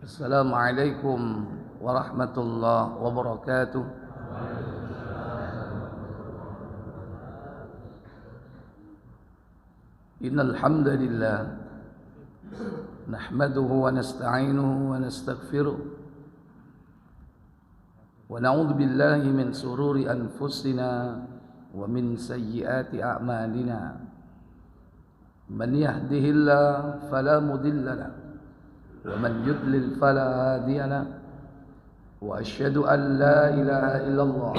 Assalamualaikum warahmatullahi wabarakatuh. Innal hamdalillah nahmaduhu wa nasta'inuhu wa nastaghfiruh wa na'udzu billahi min sururi anfusina wa min sayyiati a'malina. Man yahdihillahu fala mudilla lahu ومن يضلل فلا هادي له وأشهد أن لا إله إلا الله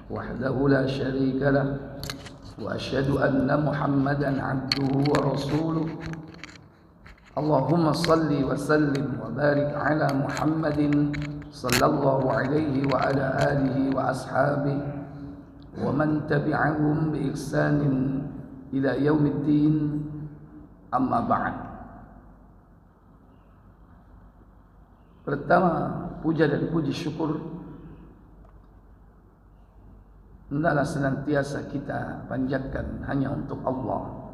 وحده لا شريك له وأشهد أن محمدا عبده ورسوله. اللهم صل وسلم وبارك على محمد صلى الله عليه وعلى آله وأصحابه ومن تبعهم بإحسان إلى يوم الدين. أما بعد. Pertama, puja dan puji syukur hendaklah senantiasa kita panjatkan hanya untuk Allah.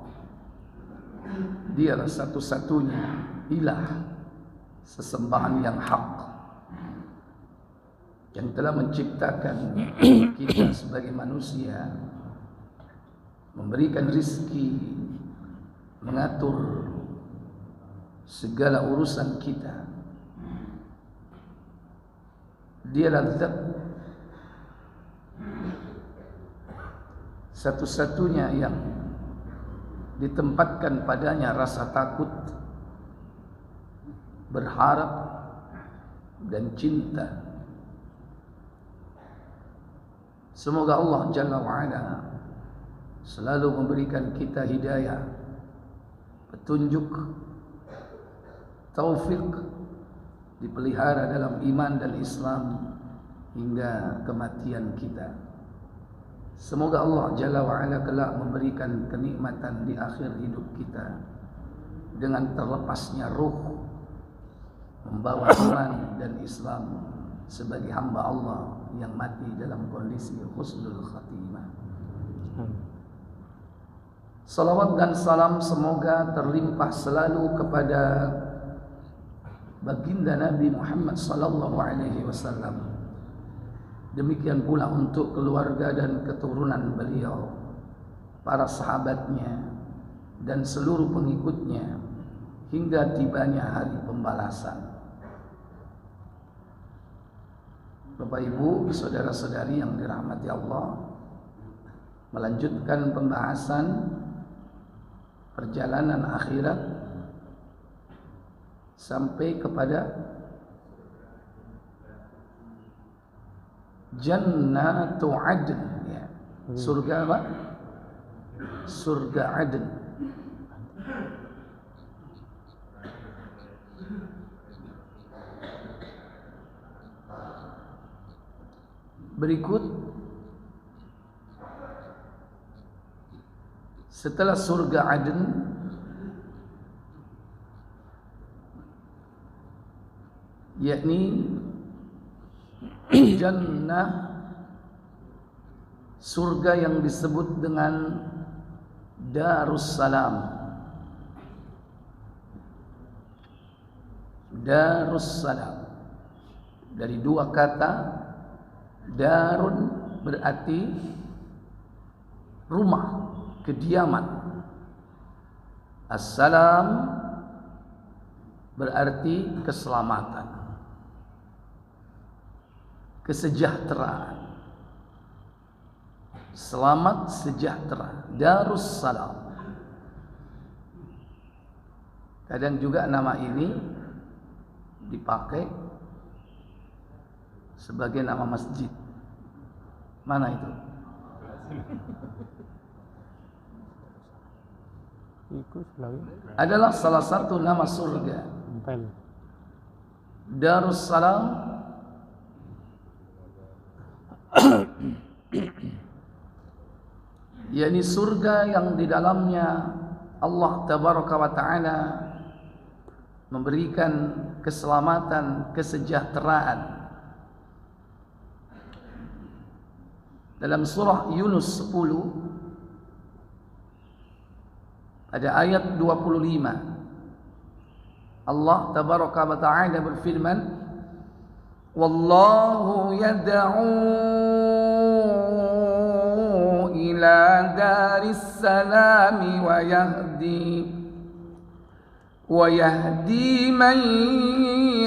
Dialah satu-satunya ilah sesembahan yang hak, yang telah menciptakan kita sebagai manusia, memberikan rizki, mengatur segala urusan kita. Dialah zat satu-satunya yang ditempatkan padanya rasa takut, berharap dan cinta. Semoga Allah Jalla wa'ala selalu memberikan kita hidayah, petunjuk, taufik, dipelihara dalam iman dan Islam hingga kematian kita. Semoga Allah Jalla wa'ala kelak memberikan kenikmatan di akhir hidup kita dengan terlepasnya ruh, membawa iman dan Islam sebagai hamba Allah yang mati dalam kondisi husnul khatimah. Salawat dan salam semoga terlimpah selalu kepada baginda Nabi Muhammad sallallahu alaihi wasallam. Demikian pula untuk keluarga dan keturunan beliau, para sahabatnya dan seluruh pengikutnya hingga tibanya hari pembalasan. Bapak Ibu, saudara-saudari yang dirahmati Allah, melanjutkan pembahasan perjalanan akhirat sampai kepada Jannatu Adn, ya. Surga apa? Surga Adn. Berikut setelah surga Adn yakni jannah, surga yang disebut dengan Darussalam. Darussalam dari dua kata. Darun berarti rumah, kediaman. Assalam berarti keselamatan, kesejahteraan. Selamat sejahtera, Darussalam. Kadang juga nama ini dipakai sebagai nama masjid. Mana itu? Adalah salah satu nama surga. Darussalam yakni surga yang di dalamnya Allah Tabaraka wa Ta'ala memberikan keselamatan, kesejahteraan. Dalam surah Yunus 10 ada ayat 25. Allah tabaraka wa ta'ala berfirman, wallahu yad'u ila daris salami wa yahdi man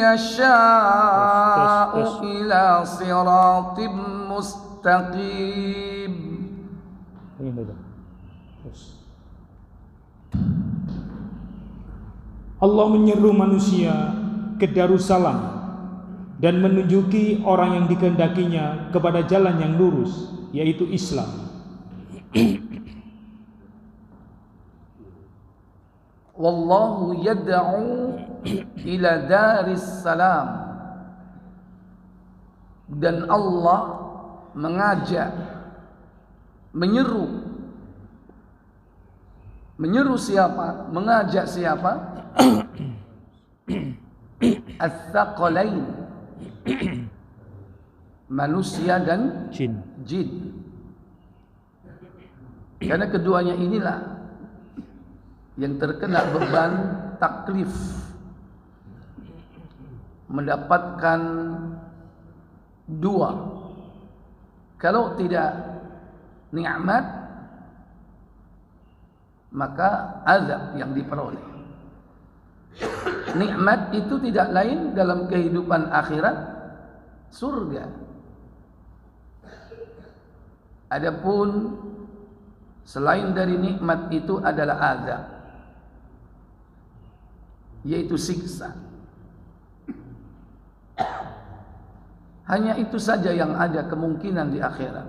yasha'u ila siratim mustaqim. Allah menyeru manusia ke Darussalam dan menunjuki orang yang dikehendakinya kepada jalan yang lurus, yaitu Islam. Wallahu yad'u ila daris salam, dan Allah mengajak, menyeru siapa? Mengajak siapa? Ats-tsaqalain, manusia dan jin. Karena keduanya inilah yang terkena beban taklif, mendapatkan dua. Kalau tidak nikmat, maka azab yang diperoleh. Nikmat itu tidak lain dalam kehidupan akhirat, surga. Adapun selain dari nikmat itu adalah azab, yaitu siksa. Hanya itu saja yang ada kemungkinan di akhirat.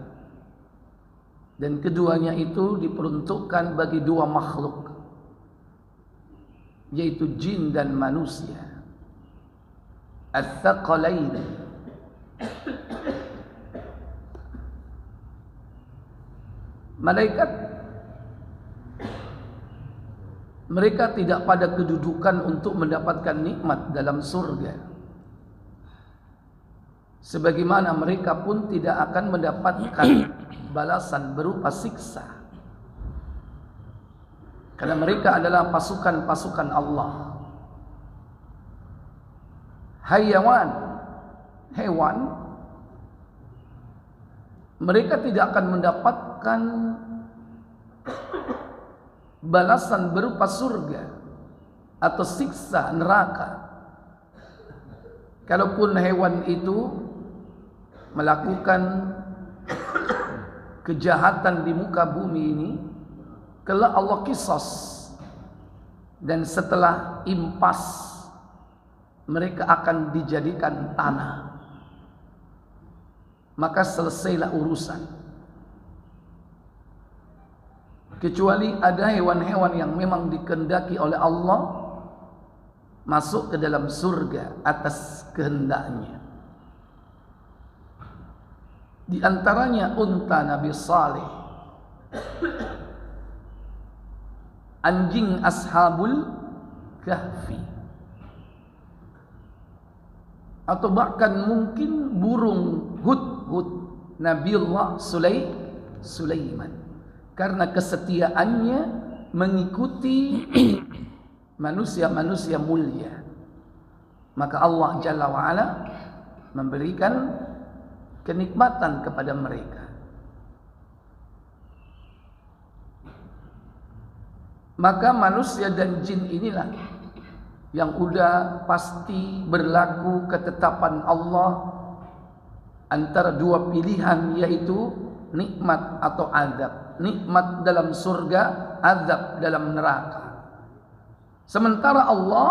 Dan keduanya itu diperuntukkan bagi dua makhluk, yaitu jin dan manusia. Ats-tsaqalain. Malaikat, mereka tidak pada kedudukan untuk mendapatkan nikmat dalam surga, sebagaimana mereka pun tidak akan mendapatkan balasan berupa siksa, karena mereka adalah pasukan-pasukan Allah. Hewan, mereka tidak akan mendapatkan balasan berupa surga atau siksa neraka. Kalaupun hewan itu melakukan kejahatan di muka bumi ini, kelak Allah qisas, dan setelah impas mereka akan dijadikan tanah, maka selesailah urusan. Kecuali ada hewan-hewan yang memang dikehendaki oleh Allah masuk ke dalam surga atas kehendaknya. Di antaranya unta Nabi Saleh, anjing Ashabul Kahfi, atau bahkan mungkin burung hudhud Nabiullah Sulaiman, karena kesetiaannya mengikuti manusia-manusia mulia. Maka Allah Jalla wa'ala memberikan kenikmatan kepada mereka. Maka manusia dan jin inilah yang udah pasti berlaku ketetapan Allah antara dua pilihan, yaitu nikmat atau azab. Nikmat dalam surga, azab dalam neraka. Sementara Allah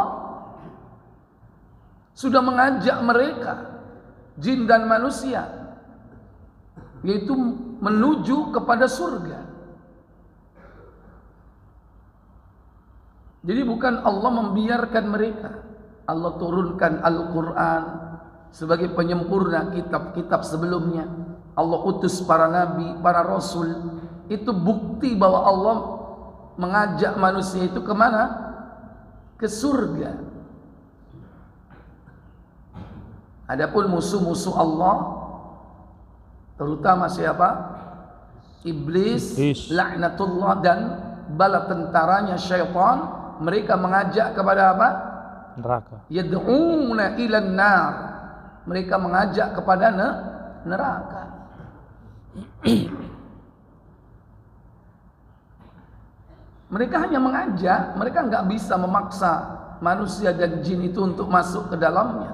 sudah mengajak mereka, jin dan manusia, yaitu menuju kepada surga. Jadi bukan Allah membiarkan mereka. Allah turunkan Al-Quran sebagai penyempurna kitab-kitab sebelumnya. Allah utus para nabi, para rasul. Itu bukti bahwa Allah mengajak manusia itu kemana? Ke surga. Adapun musuh-musuh Allah, terutama siapa? Iblis, laknatullah, dan bala tentaranya syaitan, mereka mengajak kepada apa? neraka. Yad'una ilan nar, mereka mengajak kepada neraka. Mereka hanya mengajak, mereka nggak bisa memaksa manusia dan jin itu untuk masuk ke dalamnya.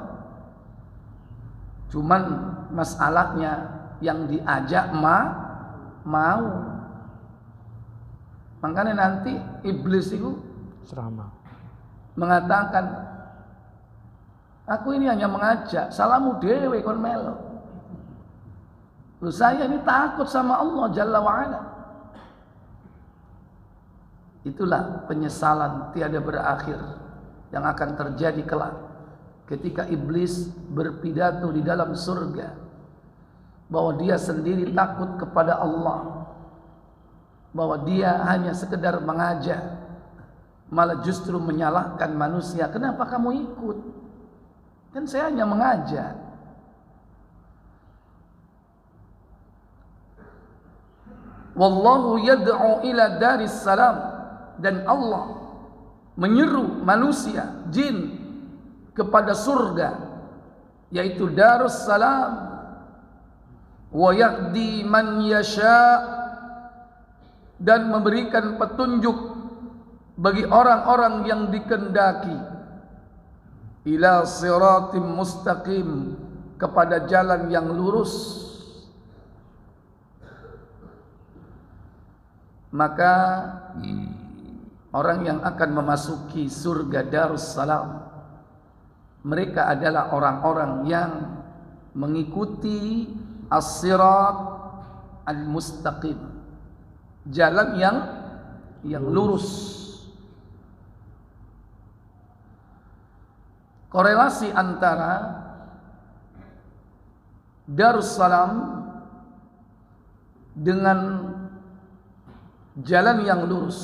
Cuman masalahnya yang diajak mau. Makanya nanti iblis itu Ceramah. mengatakan, aku ini hanya mengajak, salamu dewe kon melo. Loh, saya ini takut sama Allah Jalla wa'ala. Itulah penyesalan tiada berakhir yang akan terjadi kelak ketika iblis berpidato di dalam surga bahwa dia sendiri takut kepada Allah, bahwa dia hanya sekedar mengajak, malah justru menyalahkan manusia. Kenapa kamu ikut? Kan saya hanya mengajak. Wallahu yad'u ila daris salam, dan Allah menyeru manusia, jin, kepada surga, yaitu darus salam. Wa yahdi man yasha, dan memberikan petunjuk bagi orang-orang yang dikehendaki, ila siratim mustaqim, kepada jalan yang lurus. Maka orang yang akan memasuki surga Darussalam, mereka adalah orang-orang yang mengikuti as-sirat al-mustaqim, jalan yang lurus. Korelasi antara Darussalam dengan jalan yang lurus,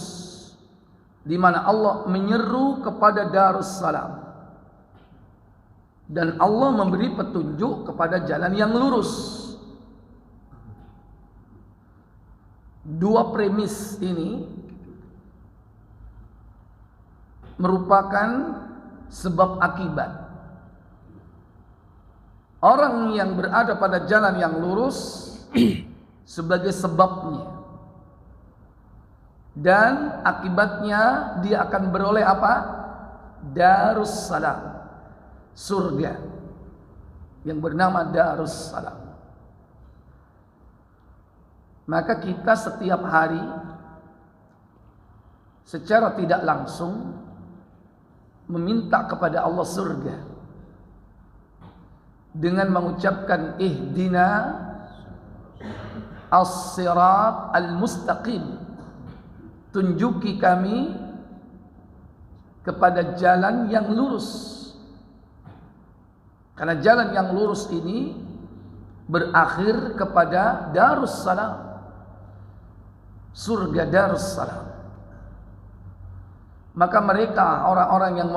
di mana Allah menyeru kepada Darussalam dan Allah memberi petunjuk kepada jalan yang lurus. Dua premis ini merupakan sebab akibat. Orang yang berada pada jalan yang lurus sebagai sebabnya, dan akibatnya dia akan beroleh apa? Darussalam, surga yang bernama Darussalam. Maka kita setiap hari secara tidak langsung meminta kepada Allah surga dengan mengucapkan ihdina as-sirat al-mustaqim, tunjuki kami kepada jalan yang lurus. Karena jalan yang lurus ini berakhir kepada Darussalam, surga Darussalam. Maka mereka orang-orang yang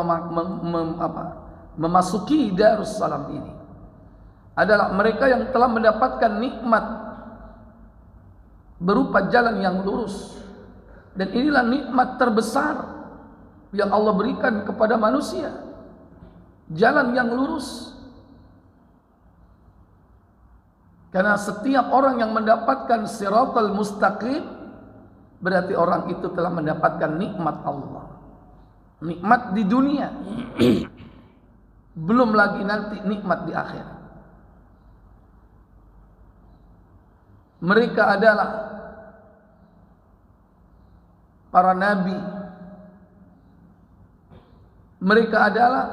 memasuki Darussalam ini adalah mereka yang telah mendapatkan nikmat berupa jalan yang lurus. Dan inilah nikmat terbesar yang Allah berikan kepada manusia, jalan yang lurus. Karena setiap orang yang mendapatkan siratal mustaqim, berarti orang itu telah mendapatkan nikmat Allah, nikmat di dunia, belum lagi nanti nikmat di akhirat. Mereka adalah para nabi, mereka adalah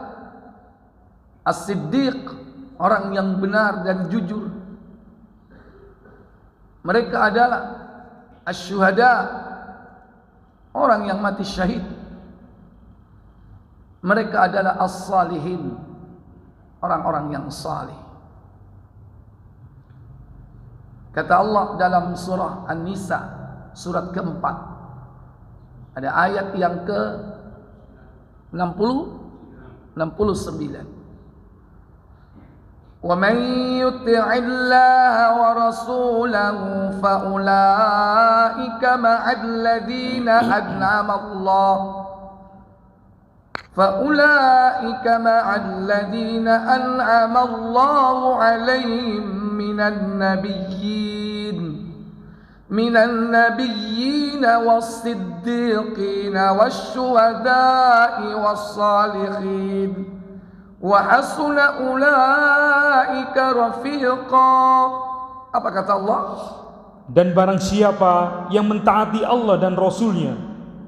as-siddiq, orang yang benar dan jujur. Mereka adalah asy-syuhada, orang yang mati syahid. Mereka adalah as-salihin, orang-orang yang salih. Kata Allah dalam surah An-Nisa, surat keempat, ada ayat yang ke 69. Wa man yuti'illaha wa rasulahu fa ulaika ma'al ladzina an'ama Allah فأولئك مع الذين أنعم الله عليهم من النبيين والصديقين والشهداء والصالحين وحسن أولئك رفيقا. Apa kata Allah? Dan barang siapa yang mentaati Allah dan Rasul-Nya,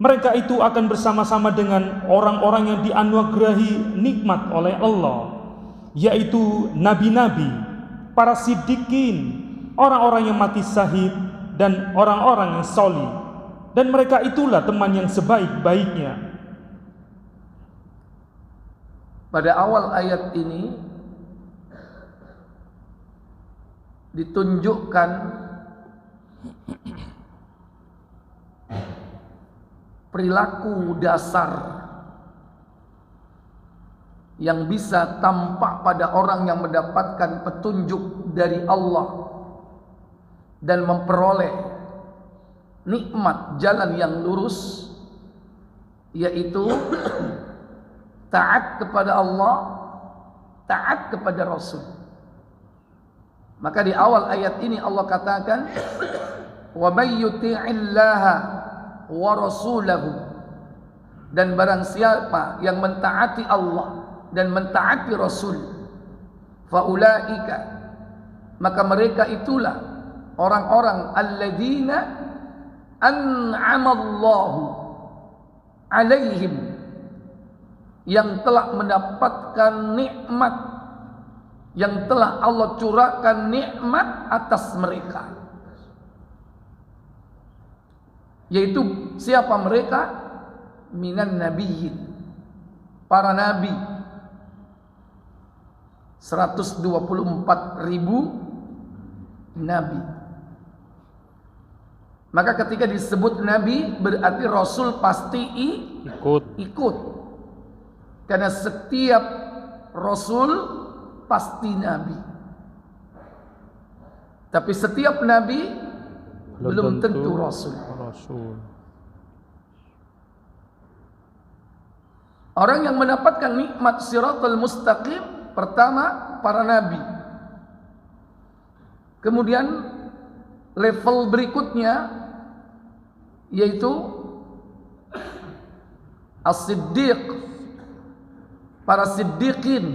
mereka itu akan bersama-sama dengan orang-orang yang dianugerahi nikmat oleh Allah, yaitu nabi-nabi, para siddiqin, orang-orang yang mati syahid, dan orang-orang yang solih. Dan mereka itulah teman yang sebaik-baiknya. Pada awal ayat ini ditunjukkan perilaku dasar yang bisa tampak pada orang yang mendapatkan petunjuk dari Allah dan memperoleh nikmat jalan yang lurus, yaitu taat kepada Allah, taat kepada Rasul. Maka di awal ayat ini Allah katakan, wa may yuti'illaha wa rasulahu, dan barang siapa yang mentaati Allah dan mentaati Rasul, faulaika, maka mereka itulah orang-orang alladzina an'amallahu alaihim, yang telah mendapatkan nikmat, yang telah Allah curahkan nikmat atas mereka. Yaitu siapa mereka? Minan nabiyyin, para nabi, 124.000 nabi. Maka ketika disebut nabi, berarti Rasul pasti ikut. Karena setiap Rasul pasti nabi. Tapi setiap nabi belum tentu Rasul. Orang yang mendapatkan nikmat Shiratal Mustaqim, pertama para nabi. Kemudian level berikutnya yaitu as-siddiq, para siddiqin,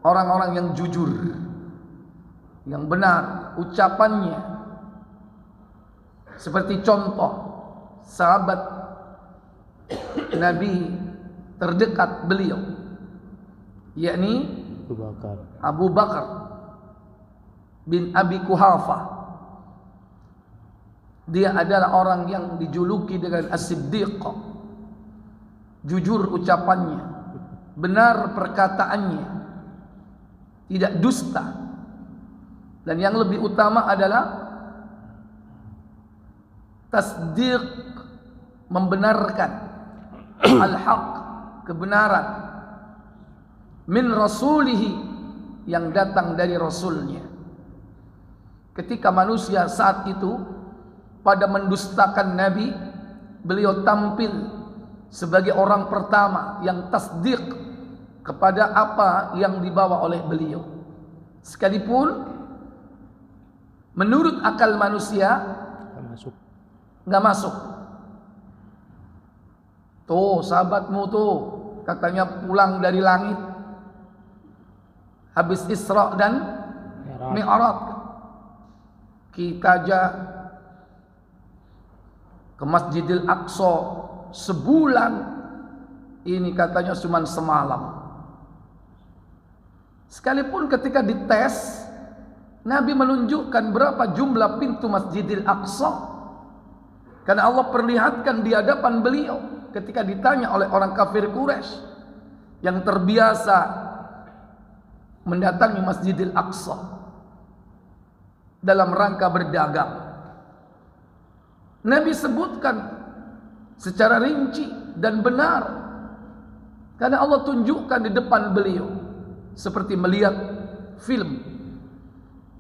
orang-orang yang jujur, yang benar ucapannya. Seperti contoh sahabat Nabi terdekat beliau, yakni Abu Bakar bin Abi Kuhafa. Dia adalah orang yang dijuluki dengan as-siddiq, jujur ucapannya, benar perkataannya, tidak dusta. Dan yang lebih utama adalah tasdiq, membenarkan al-haq, kebenaran, min rasulihi, yang datang dari Rasulnya. Ketika manusia saat itu pada mendustakan Nabi, beliau tampil sebagai orang pertama yang tasdiq kepada apa yang dibawa oleh beliau. Sekalipun menurut akal manusia nggak masuk. Tuh sahabatmu tuh katanya pulang dari langit habis Isra dan Mi'raj. Kita aja ke Masjidil Aqsa sebulan, ini katanya cuma semalam. Sekalipun ketika dites, Nabi menunjukkan berapa jumlah pintu Masjidil Aqsa, karena Allah perlihatkan di hadapan beliau ketika ditanya oleh orang kafir Quraisy yang terbiasa mendatangi Masjidil Aqsa dalam rangka berdagang. Nabi sebutkan secara rinci dan benar, karena Allah tunjukkan di depan beliau seperti melihat film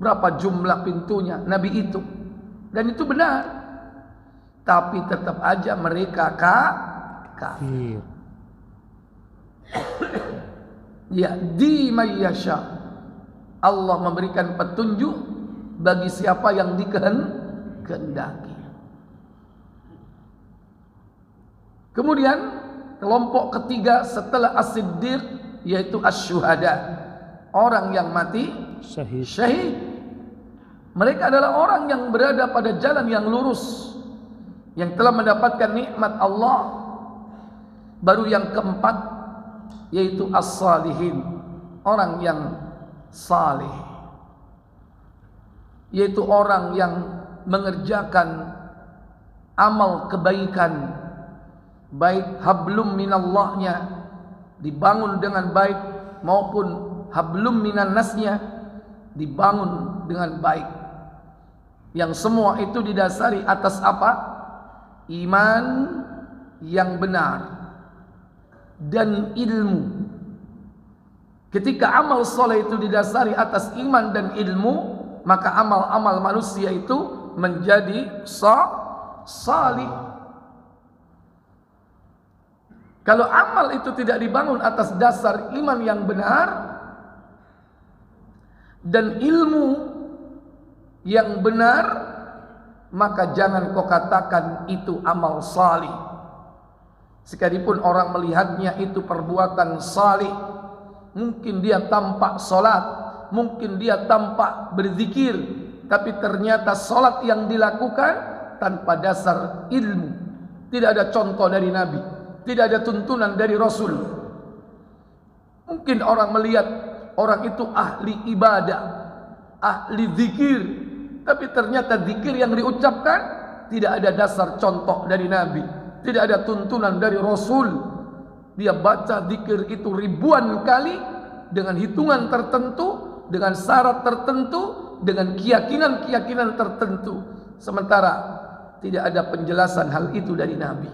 berapa jumlah pintunya Nabi itu, dan itu benar. Tapi tetap aja mereka kafir. Yahdi may yasha. Allah memberikan petunjuk bagi siapa yang dikehendaki. Kemudian kelompok ketiga setelah as-siddiq yaitu asy-syuhada, orang yang mati syahid. Mereka adalah orang yang berada pada jalan yang lurus, yang telah mendapatkan nikmat Allah. Baru yang keempat yaitu as-salihin, orang yang saleh, yaitu orang yang mengerjakan amal kebaikan, baik hablum minallahnya dibangun dengan baik maupun hablum minan nasnya dibangun dengan baik, yang semua itu didasari atas apa? Iman yang benar dan ilmu. Ketika amal soleh itu didasari atas iman dan ilmu, maka amal-amal manusia itu menjadi salih. Kalau amal itu tidak dibangun atas dasar iman yang benar dan ilmu yang benar, maka jangan kau katakan itu amal salih. Sekalipun orang melihatnya itu perbuatan salih, mungkin dia tampak solat, mungkin dia tampak berzikir, tapi ternyata solat yang dilakukan tanpa dasar ilmu. Tidak ada contoh dari Nabi, tidak ada tuntunan dari Rasul. Mungkin orang melihat orang itu ahli ibadah, ahli zikir, tapi ternyata zikir yang diucapkan tidak ada dasar contoh dari Nabi, tidak ada tuntunan dari Rasul. Dia baca zikir itu ribuan kali dengan hitungan tertentu, dengan syarat tertentu, dengan keyakinan-keyakinan tertentu, sementara tidak ada penjelasan hal itu dari Nabi.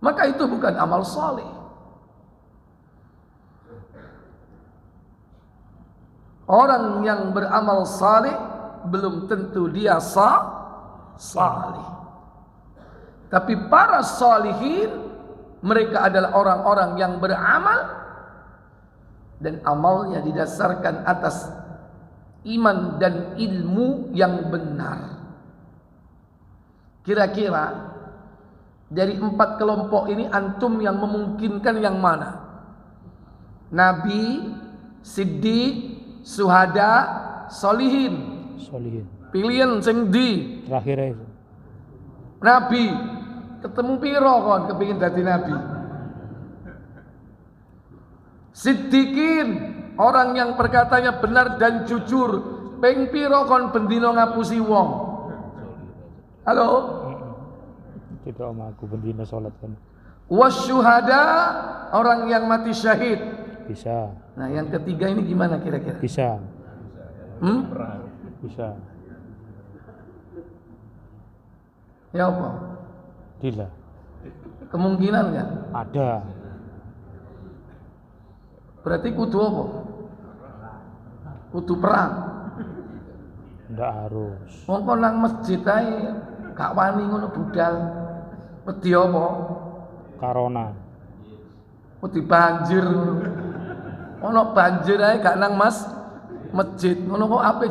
Maka itu bukan amal saleh. Orang yang beramal saleh belum tentu dia saleh. Tapi para salihin, mereka adalah orang-orang yang beramal dan amalnya didasarkan atas iman dan ilmu yang benar. Kira-kira dari 4 kelompok ini antum yang memungkinkan yang mana? Nabi, siddiq, syuhada, solihin. Pilihan sing di terakhir itu. Nabi. Ketemu piro kon kepingin dadi nabi? Siddiqin, orang yang perkataannya benar dan jujur. Ping piro kon bendino ngapusi wong? Halo? Tidak om, aku bendino salat kan. Wasyuhada, orang yang mati syahid. Bisa. Nah, yang ketiga ini gimana kira-kira? Bisa. Bisa. Ya apa? Tidak. Kemungkinan enggak? Ada. Berarti kudu apa? Kudu perang. Ndak harus. Wong kon nang masjid ae gak wani ngono budal. Wedi apa? Corona. Wedi banjir. Ono banjir ae gak nang masjid. Ngono kok ape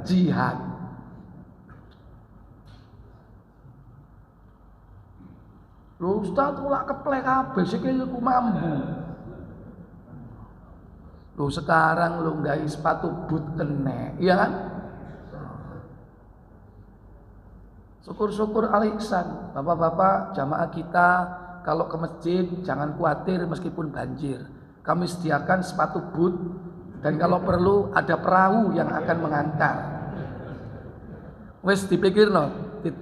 jihad. Lho Ustaz ulak keplek kabeh sikilku mambu. Lho sekarang lu nggawe sepatu boot kene, iya kan? Syukur-syukur al-ihsan. Bapak-bapak jamaah kita kalau ke masjid jangan khawatir meskipun banjir. Kami sediakan sepatu boot dan kalau perlu ada perahu yang akan mengantar. Wis dipikirno,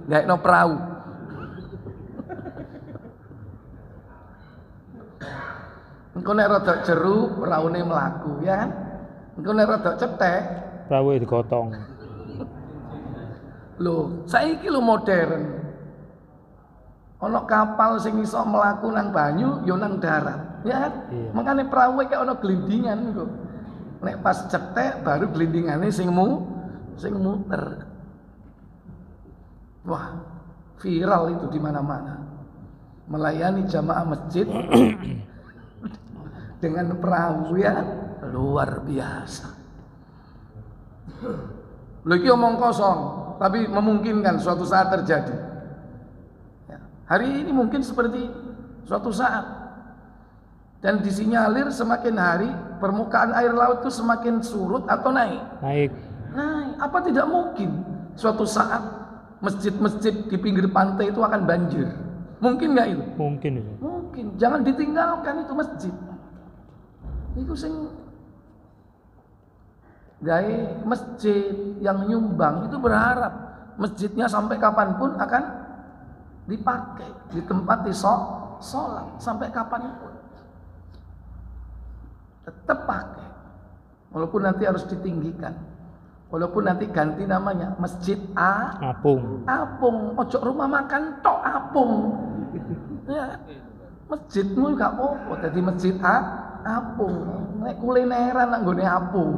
gaekno perahu. Engko nek rada jeru praune mlaku, ya kan? Engko nek rada cetek prawe digotong. Lho, saiki lho modern. Ana kapal sing iso mlaku nang banyu, ya nang darat, ya kan? Iya. Makane prawe kayak ana glindingan engko. Nek pas cetek baru glindingane sing muter. Wah, viral itu di mana-mana. Melayani jamaah masjid dengan perahu ya luar biasa. Lagi omong kosong, tapi memungkinkan suatu saat terjadi. Ya, hari ini mungkin seperti suatu saat, dan disinyalir semakin hari permukaan air laut itu semakin surut atau naik. Naik. Apa tidak mungkin suatu saat masjid-masjid di pinggir pantai itu akan banjir? Mungkin nggak itu? Mungkin itu. Mungkin. Jangan ditinggalkan itu masjid. Itu sing gawe masjid yang nyumbang itu berharap masjidnya sampai kapanpun akan dipakai, ditempati sholat sampai kapanpun tetap pakai, walaupun nanti harus ditinggikan, walaupun nanti ganti namanya masjid apung, ojo rumah makan tok apung ya, masjidmu gak apa-apa jadi masjid apung, nek kulineran nang nggone apung.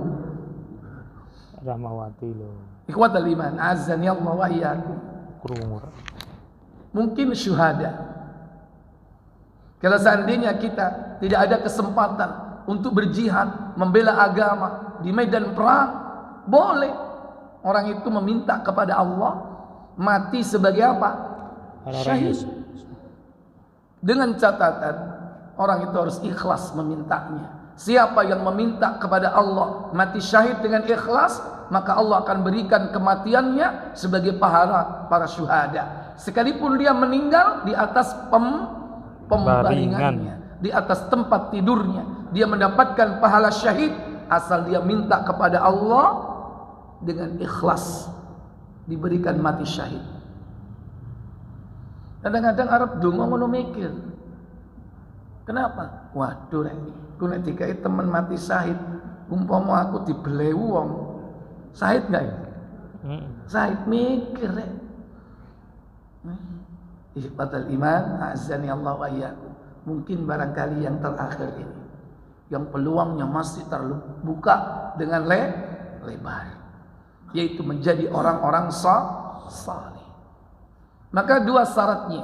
Rahmawati lo. Ikhwatal iman, azani Allah wa iyyakum. Mungkin syuhada. Kalau seandainya kita tidak ada kesempatan untuk berjihad, membela agama di medan perang, boleh orang itu meminta kepada Allah mati sebagai apa? Syahid. Dengan catatan orang itu harus ikhlas memintanya. Siapa yang meminta kepada Allah mati syahid dengan ikhlas, maka Allah akan berikan kematiannya sebagai pahala para syuhada. Sekalipun dia meninggal di atas pembaringannya, di atas tempat tidurnya, dia mendapatkan pahala syahid asal dia minta kepada Allah dengan ikhlas, diberikan mati syahid. Kadang-kadang Arab donga ngono mikir. Kenapa? Waduh rek, ku nek dikai temen mati syahid, umpama aku dibeleu wong, syahid enggak ya? Syahid mikir rek. Ikhwatal iman, azani Allah wa iyyakum. Mungkin barangkali yang terakhir ini, yang peluangnya masih terbuka dengan lebar, yaitu menjadi orang-orang saleh. Maka dua syaratnya,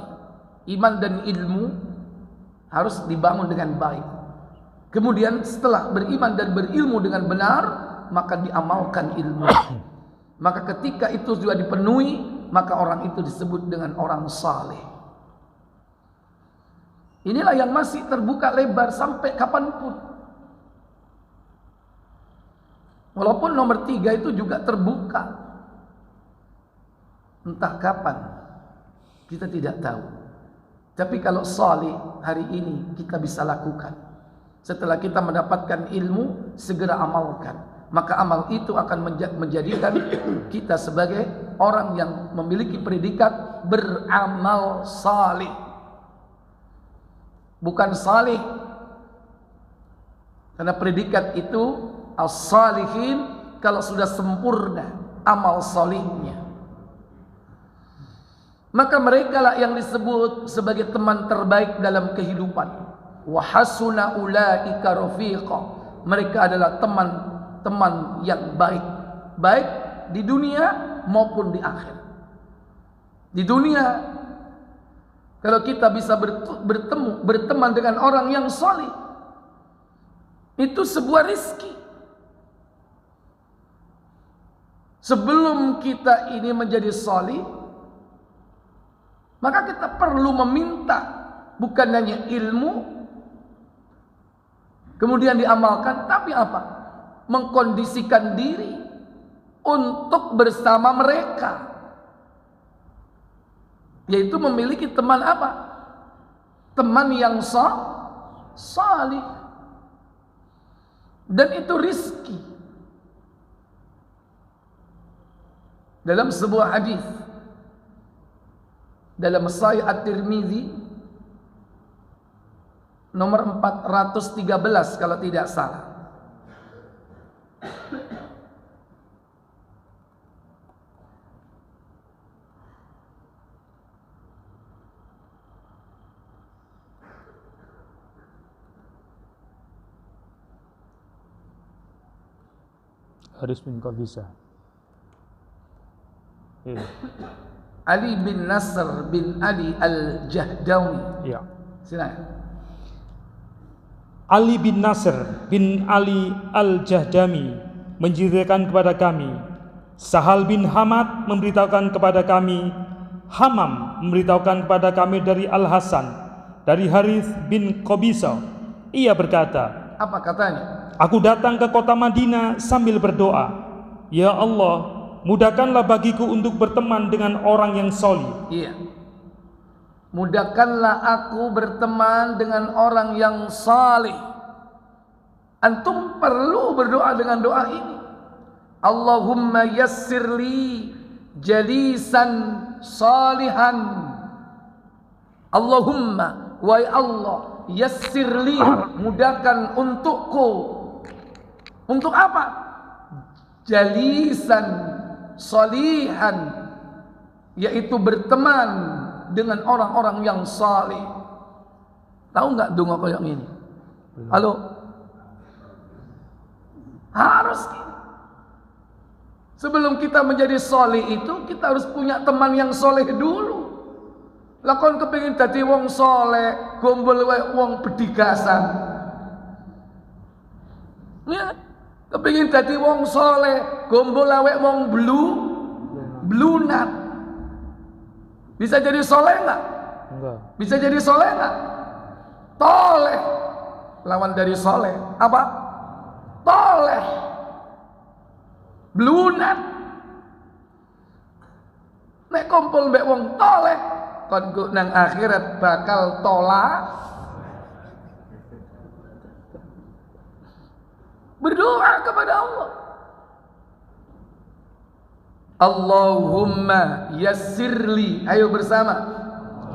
iman dan ilmu harus dibangun dengan baik. Kemudian setelah beriman dan berilmu dengan benar, maka diamalkan ilmu. Maka ketika itu sudah dipenuhi, maka orang itu disebut dengan orang saleh. Inilah yang masih terbuka lebar sampai kapanpun. Walaupun nomor 3 itu juga terbuka, entah kapan kita tidak tahu. Tapi kalau saleh hari ini kita bisa lakukan. Setelah kita mendapatkan ilmu, segera amalkan. Maka amal itu akan menjadikan kita sebagai orang yang memiliki predikat beramal saleh. Bukan saleh, karena predikat itu as-salihin kalau sudah sempurna amal salihnya, maka mereka lah yang disebut sebagai teman terbaik dalam kehidupan. Wa hasuna ulaika rafiqa. Mereka adalah teman-teman yang baik, baik di dunia maupun di akhir. Di dunia, kalau kita bisa berteman dengan orang yang saleh, itu sebuah rezeki. Sebelum kita ini menjadi saleh, maka kita perlu meminta bukan hanya ilmu kemudian diamalkan, tapi apa? Mengkondisikan diri untuk bersama mereka, yaitu memiliki teman apa? Teman yang salih. Dan itu rizki. Dalam sebuah hadis dalam Sahih At-Tirmizi nomor 413 kalau tidak salah. Haris bin Qabisa. Ali bin Nasr bin Ali al-Jahdawi. Ya. Silakan. Ali bin Nasr bin Ali al-Jahdami menceritakan kepada kami, Sahal bin Hamad memberitahukan kepada kami, Hamam memberitahukan kepada kami dari Al-Hasan, dari Harith bin Qabisa. Ia berkata, Apa katanya? aku datang ke kota Madinah sambil berdoa, ya Allah, mudahkanlah bagiku untuk berteman dengan orang yang solih. Iya. Mudahkanlah aku berteman dengan orang yang saleh. Antum perlu berdoa dengan doa ini. Allahumma yassirli jalisan salihan. Allahumma, wa Allah, yassirli, mudahkan untukku. Untuk apa? Jalisan salihan, yaitu berteman dengan orang-orang yang saleh. Tahu nggak donga kayak ini? Halo? Harus. Sebelum kita menjadi saleh itu, kita harus punya teman yang saleh dulu. Lah kon kepengin dadi wong saleh, gombol wae wong bedigasan. Ya, kepengin dadi wong saleh, gombol wae wong blunat. Bisa jadi soleh nggak? Enggak. Bisa jadi soleh nggak? Toleh. Lawan dari soleh apa? Toleh. Blunat. Nek kumpul mbek wong toleh, kon nang akhirat bakal tolak. Berdoa kepada Allah. Allahumma yassirli, ayo bersama,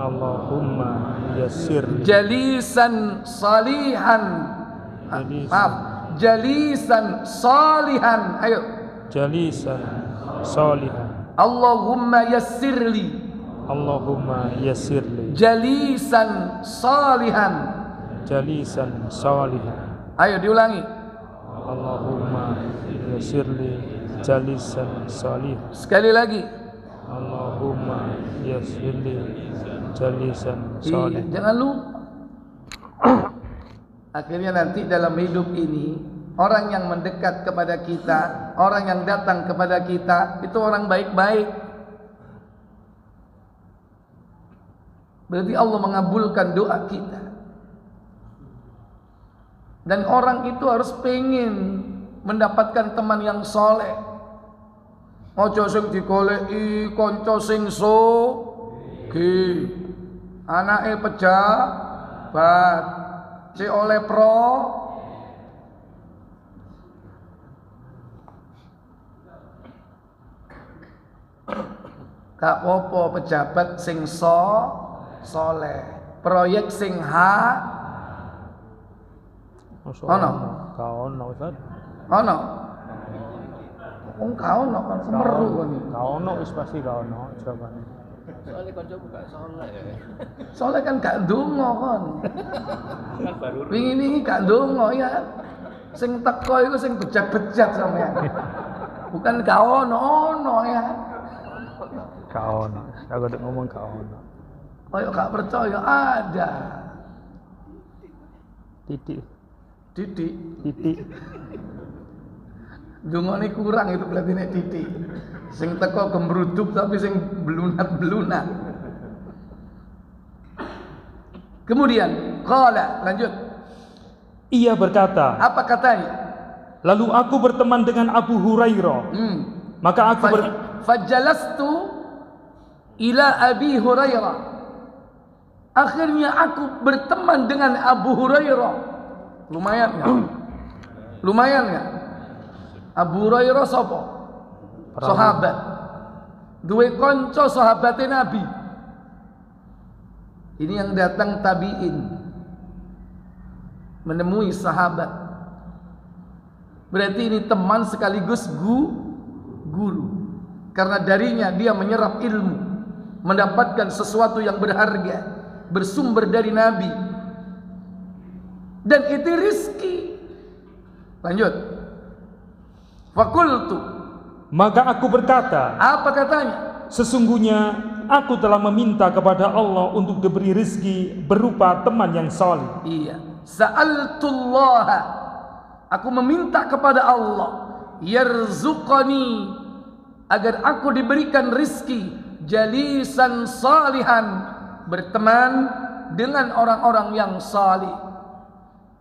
Allahumma yassirli jalisan salihan. Maaf, jalisan salihan, ayo, jalisan salihan. Allahumma yassirli, Allahumma yassirli jalisan salihan. jalisan salihan. Ayo diulangi. Allahumma yassirli jalisan salihan. Sekali lagi. Allahumma yassirli jalisan Iya, salihan. jangan lupa. Akhirnya nanti dalam hidup ini, orang yang mendekat kepada kita, orang yang datang kepada kita, itu orang baik-baik. Berarti Allah mengabulkan doa kita. Dan orang itu harus pengen mendapatkan teman yang soleh. Ojo sing digoleki kanca sing sugih, anake pejabat, si oleh pro. Gak apa-apa pejabat sing soleh, proyek sing ono. Kaono Ustaz. Ono. Wong kaono kan semeru kan. Kaono wis pasti kaono jawabane. Soalnya kancamu gak soleh. Soleh kan gak ndonga kon. Kan baru Wingi gak ndonga ya. Sing teko iku sing bejat-bejat sampean. Bukan kaono ya. Kaono. Aku udah ngomong kaono. Kayak gak percaya ada. Titik. Dungane kurang itu berarti nek titik. Sing teko gembruduk tapi sing belunat-belunat. Kemudian qala, lanjut. Ia berkata, Apa katanya? lalu aku berteman dengan Abu Hurairah. Maka aku Fajalastu ila Abi Hurairah. Akhirnya aku berteman dengan Abu Hurairah. Lumayan enggak? Lumayan enggak? Abu Hurairah sapa? Sahabat. Duwe kanca sahabate Nabi. Ini yang datang tabi'in menemui sahabat. Berarti ini teman sekaligus guru. Karena darinya dia menyerap ilmu, mendapatkan sesuatu yang berharga, bersumber dari Nabi. Dan itu rizki. Lanjut. Fakultu, maka aku berkata, apa katanya? sesungguhnya aku telah meminta kepada Allah untuk diberi rezeki berupa teman yang saleh. Iya. Sa'altullah, aku meminta kepada Allah, yarzuqani, agar aku diberikan rizki, jalisan salihan, berteman dengan orang-orang yang salih.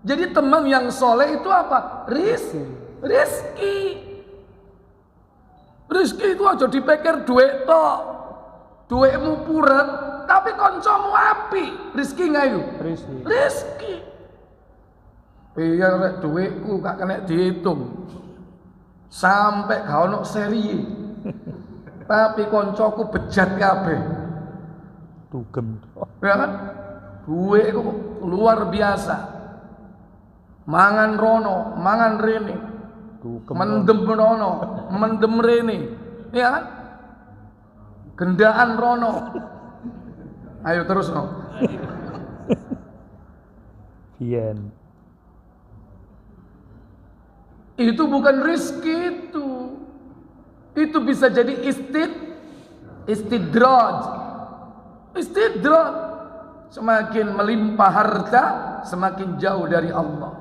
Jadi teman yang soleh itu apa? Rizki. Rizki itu aja dipikir duit tok. Duitmu purek, tapi koncomu api. Rizki nggak itu? Rizki. Biar rek duitku gak kena dihitung. Sampai gak ono seri. Tapi koncoku bejat kabeh. Dugem. Ya kan? Duitku luar biasa. Mangan rono, mangan rene. Mendem rono, mendem rene. Ya kan? Gendaan rono. Ayo terus no. Yen. Itu bukan rizki itu. Itu bisa jadi istidraj. Istidraj. Semakin melimpah harta, semakin jauh dari Allah.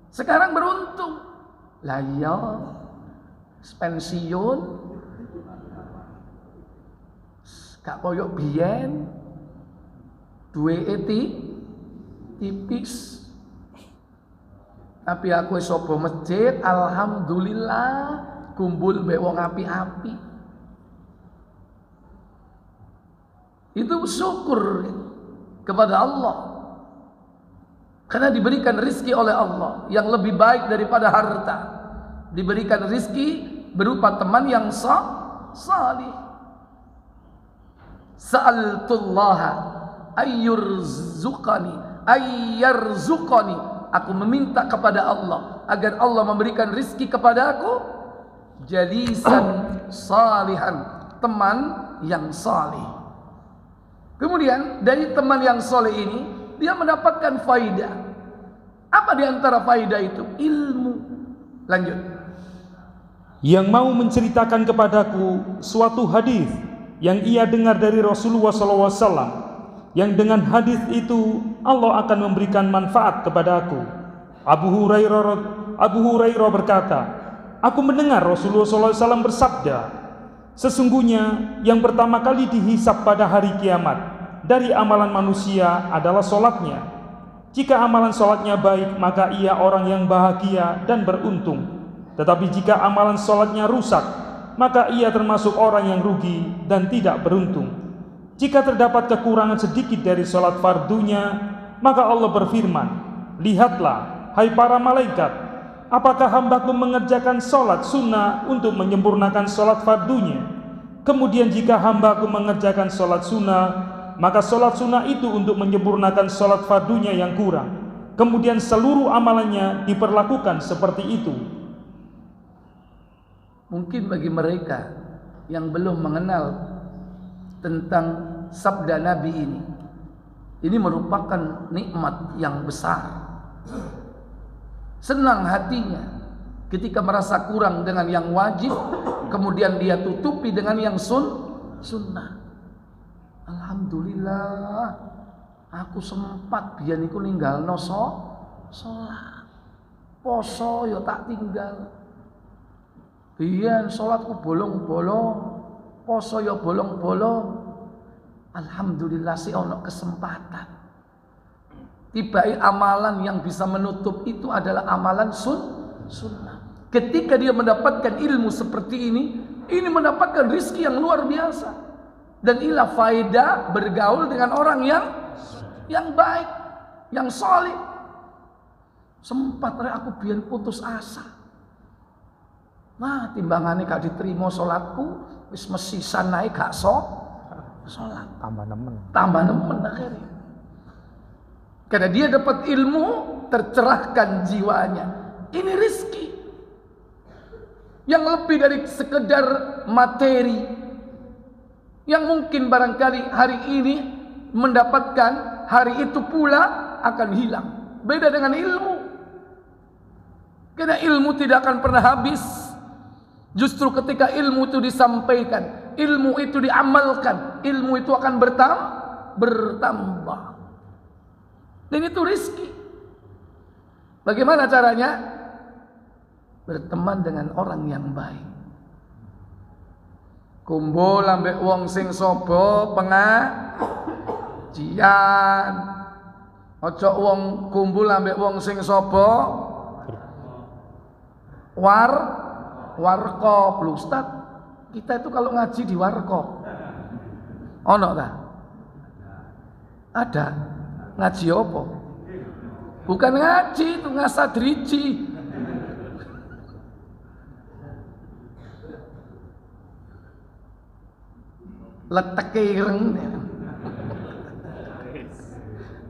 Sekarang beruntung. Lah iya, pensiun gak koyok biyen, duwe tipis. Tapi aku sobo masjid, alhamdulillah, kumpul mbek wong api-api. Itu syukur kepada Allah. Karena diberikan rizki oleh Allah yang lebih baik daripada harta. Diberikan rizki berupa teman yang salih. Sa'altullah ayyarzuqani. Aku meminta kepada Allah agar Allah memberikan rizki kepada aku, jalisan salihan, teman yang salih. Kemudian dari teman yang salih ini dia mendapatkan faidah. Apa di antara faidah itu? Ilmu. Lanjut. Yang mau menceritakan kepadaku suatu hadis yang ia dengar dari Rasulullah SAW, yang dengan hadis itu Allah akan memberikan manfaat kepada aku. Abu Hurairah berkata, aku mendengar Rasulullah SAW bersabda, sesungguhnya yang pertama kali dihisab pada hari kiamat dari amalan manusia adalah solatnya. Jika amalan solatnya baik, maka ia orang yang bahagia dan beruntung. Tetapi jika amalan solatnya rusak, maka ia termasuk orang yang rugi dan tidak beruntung. Jika terdapat kekurangan sedikit dari solat fardunya, maka Allah berfirman, lihatlah, hai para malaikat, apakah hambaku mengerjakan solat sunnah untuk menyempurnakan solat fardunya? Kemudian jika hambaku mengerjakan solat sunnah, maka solat sunnah itu untuk menyempurnakan solat fardunya yang kurang. Kemudian seluruh amalannya diperlakukan seperti itu. Mungkin bagi mereka yang belum mengenal tentang sabda Nabi ini merupakan nikmat yang besar. Senang hatinya ketika merasa kurang dengan yang wajib, kemudian dia tutupi dengan yang sunnah. Alhamdulillah, aku sempat biyen iku ninggalno salat. Poso ya tak tinggal. Biyen salatku bolong-bolong, poso ya bolong-bolong. Alhamdulillah sih ono kesempatan. Tibai amalan yang bisa menutup itu adalah amalan sunnah. Ketika dia mendapatkan ilmu seperti ini mendapatkan rizki yang luar biasa. Dan inilah faedah bergaul dengan orang yang baik, yang salih. Sempat aku biyen putus asa. Nah, timbangannya gak diterima salatku, wis mesisan naik gak salat. Tambah nemen akhirnya. Karena dia dapat ilmu, tercerahkan jiwanya. Ini rizki yang lebih dari sekedar materi, yang mungkin barangkali hari ini mendapatkan, hari itu pula akan hilang. Beda dengan ilmu. Karena ilmu tidak akan pernah habis. Justru ketika ilmu itu disampaikan, ilmu itu diamalkan, ilmu itu akan bertambah. Dan itu rizki. Bagaimana caranya? Berteman dengan orang yang baik. Kumpul ambek wong sing sobo pengajian. Ojo wong kumpul ambek wong sing sobo warkop. Lho Ustaz, kita itu kalau ngaji di warkop. Ono ta? Ada. Ngaji apa? Bukan ngaji, itu ngasah driji. Letek ireng.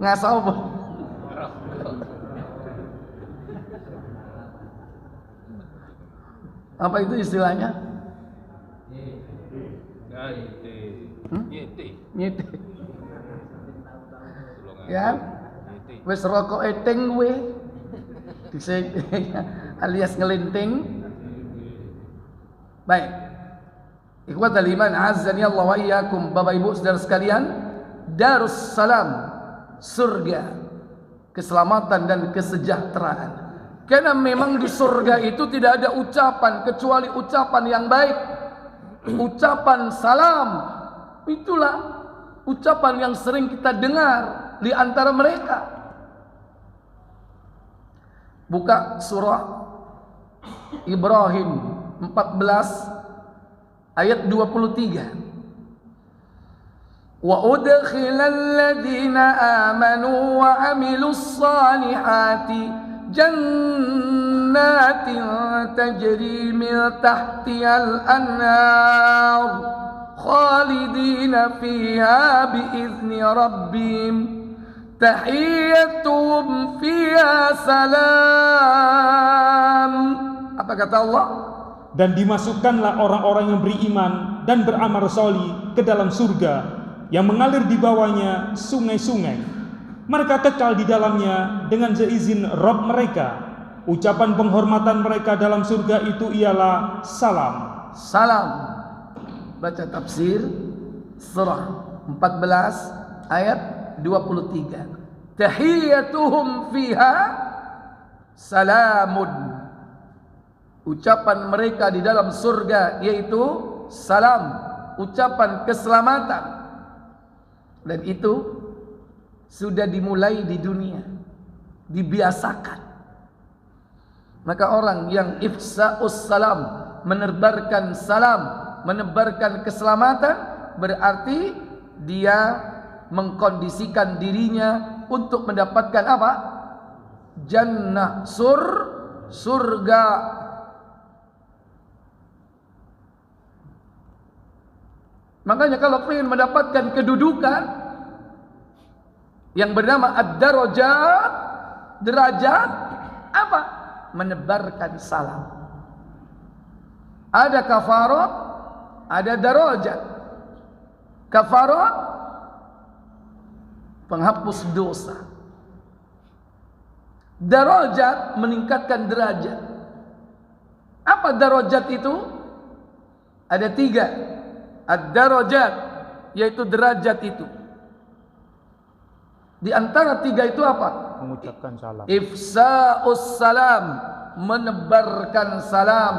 Ngasah apa? Apa itu istilahnya? Nyete. Ya. Wis rokok eteng we. Alias ngelinting. Baik. Ikhwatal iman azzani Allah wa iyyakum. Bapak Ibu saudara sekalian, Darussalam, surga, keselamatan dan kesejahteraan. Karena memang di surga itu tidak ada ucapan kecuali ucapan yang baik. Ucapan salam, itulah ucapan yang sering kita dengar di antara mereka. Buka surah Ibrahim 14 ayat 23. Wa udkhilal ladzina amanu wa amilus salihati jannatin tajri min tahtihal anhar khalidina fiha biizni rabbihim tahiyyatuhum fiha salam. Apa kata Allah? Dan dimasukkanlah orang-orang yang beriman dan beramal solih ke dalam surga yang mengalir di bawahnya sungai-sungai. Mereka kekal di dalamnya dengan seizin Rabb mereka. Ucapan penghormatan mereka dalam surga itu ialah salam. Salam. Baca tafsir surah 14 ayat 23. Tahiyyatuhum fiha salamun. Ucapan mereka di dalam surga yaitu salam, ucapan keselamatan. Dan itu sudah dimulai di dunia, dibiasakan. Maka orang yang ifsa'us salam, menebarkan salam, menebarkan keselamatan, berarti dia mengkondisikan dirinya untuk mendapatkan apa? Jannah, surga. Makanya kalau ingin mendapatkan kedudukan yang bernama ad-darajat, derajat, apa? Menebarkan salam. Ada kafarat, ada darajat. Kafarat penghapus dosa. Darajat meningkatkan derajat. Apa darajat itu? Ada 3. Ad-darajat, yaitu derajat itu. Di antara 3 itu apa? Mengucapkan salam. Ifsa'us salam, menebarkan salam.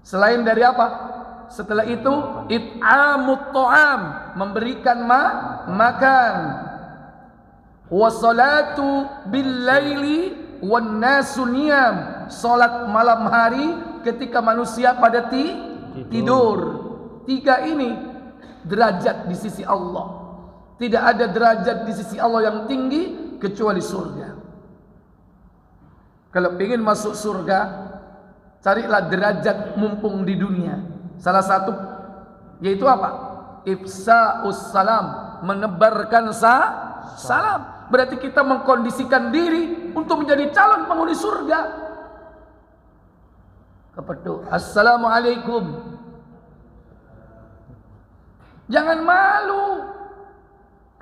Selain dari apa? Setelah itu it'amut ta'am, memberikan makan. Wassalatu bil-laili wan nasu niyam, salat malam hari ketika manusia pada tidur. 3 ini derajat di sisi Allah. Tidak ada derajat di sisi Allah yang tinggi kecuali surga. Kalau ingin masuk surga, carilah derajat mumpung di dunia. Salah satu yaitu apa? Ifsa'us salam, menebarkan salam. Berarti kita mengkondisikan diri untuk menjadi calon penghuni surga. Kepeduh, assalamualaikum. Jangan malu.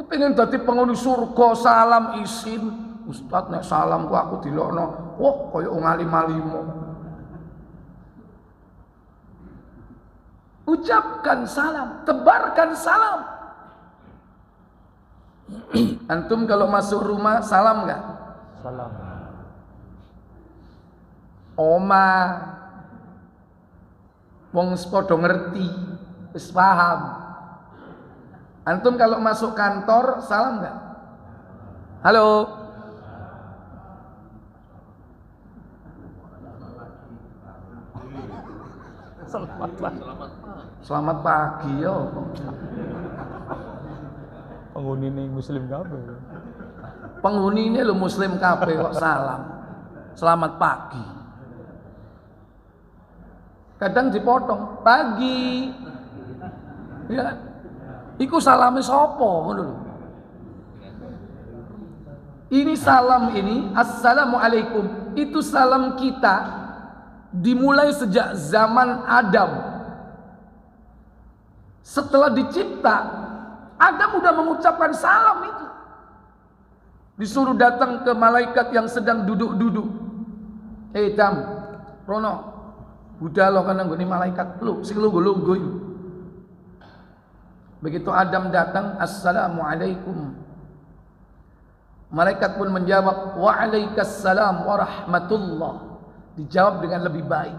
Kepingin dadi penghuni surga, salam isin. Ustaz nek salam ku aku dilokno, wah kaya wong alim-alimo. Ucapkan salam, tebarkan salam. Antum kalau masuk rumah salam enggak? Salam. oma, wong padha ngerti, wis paham. Antum kalau masuk kantor salam enggak? Halo. Selamat pagi yo. Penghuni ini muslim kabeh. Penghuni ini lo muslim kabeh kok salam. Selamat pagi. Kadang dipotong pagi. Ya. Iku salame sapa ngono lho. Ini salam ini, assalamualaikum. Itu salam kita dimulai sejak zaman Adam. Setelah dicipta, Adam udah mengucapkan salam itu. Disuruh datang ke malaikat yang sedang duduk-duduk. Adam, Rono, udah lo kan nggone malaikat lu, sing lungguh-lungguh itu. Begitu Adam datang, assalamualaikum. Malaikat pun menjawab, waalaikumsalam warahmatullah. Dijawab dengan lebih baik.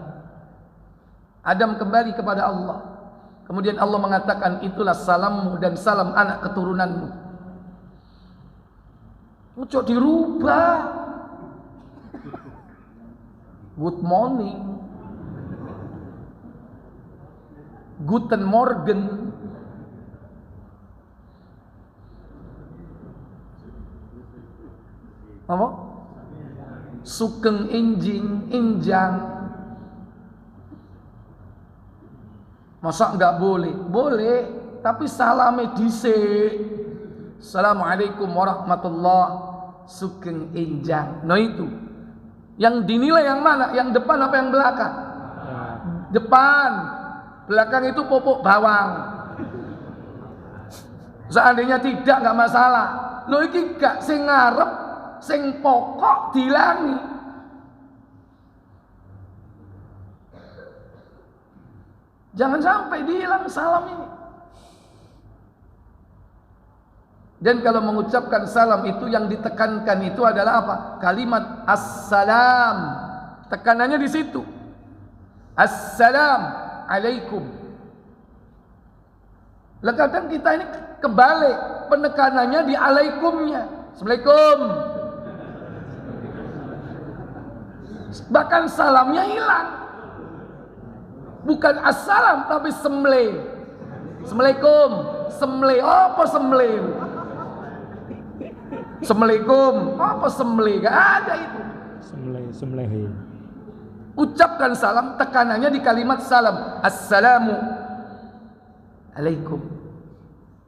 Adam kembali kepada Allah. Kemudian Allah mengatakan, itulah salammu dan salam anak keturunanmu. Ucok dirubah. Good morning. Guten Morgen. Apa? Sugeng injing, injang. Masa enggak boleh? Boleh, tapi salame dhisik. Assalamualaikum warahmatullahi sugeng injang. Nah itu. Yang dinilai yang mana? Yang depan apa yang belakang? Depan. Belakang itu popok bawang. Seandainya tidak enggak masalah. Lho iki gak sing ngarep sing pokok dilangi. Jangan sampai dihilang salam ini. Dan kalau mengucapkan salam itu yang ditekankan itu adalah apa? Kalimat assalam. Tekanannya di situ. Assalam alaikum. Lah kadang kita ini kebalik, penekanannya di alaikumnya. Assalamualaikum. Bahkan salamnya hilang. Bukan assalam tapi semle. Assalamualaikum. Semle. Apa semle? Assalamualaikum. Apa semle? Gak ada itu. Semle. Ucapkan salam, tekanannya di kalimat salam. Assalamu alaikum.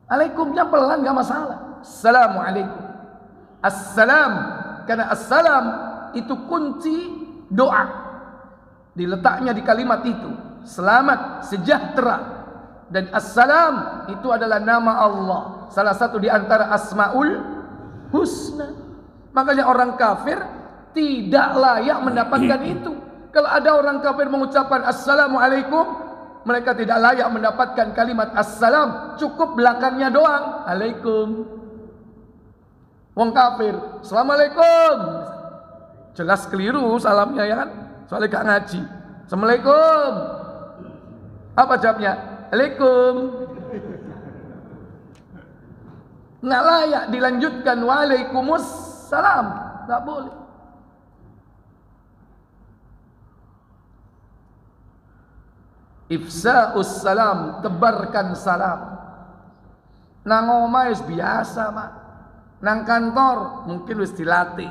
Alaikumnya pelan gak masalah. Assalamualaikum. Assalam. Karena assalam itu kunci doa. Diletaknya di kalimat itu. Selamat, sejahtera. Dan assalam itu adalah nama Allah. Salah satu di antara asmaul husna. Makanya orang kafir tidak layak mendapatkan itu. Kalau ada orang kafir mengucapkan assalamualaikum, mereka tidak layak mendapatkan kalimat assalam. Cukup belakangnya doang. Alaikum. Wong kafir, assalamualaikum. Jelas keliru salamnya ya kan? Soalnya gak ngaji. Assalamualaikum. Apa jawabnya? Alaikum. Nggak layak dilanjutkan waalaikumsalam. Nggak boleh. Ifsa'us salam, tebarkan salam. Nang omah wis biasa, Mak. Nang kantor mungkin wis dilatih.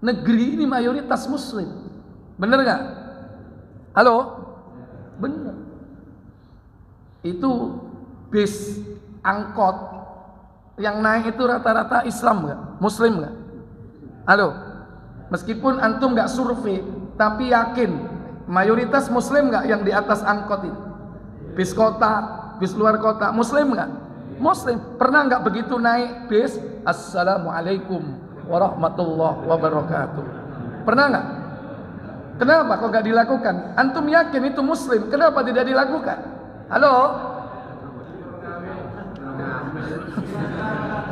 Negeri ini mayoritas muslim. Bener gak? Halo? Bener. Itu bis angkot yang naik itu rata-rata Islam gak? Muslim gak? Halo? Meskipun antum gak survei, tapi yakin mayoritas muslim gak yang di atas angkot itu? Bis kota, bis luar kota, muslim gak? Muslim. Pernah gak begitu naik bis? Assalamualaikum warahmatullahi wabarakatuh. Pernah gak? Kenapa kok gak dilakukan? Antum yakin itu muslim, kenapa tidak dilakukan? Halo?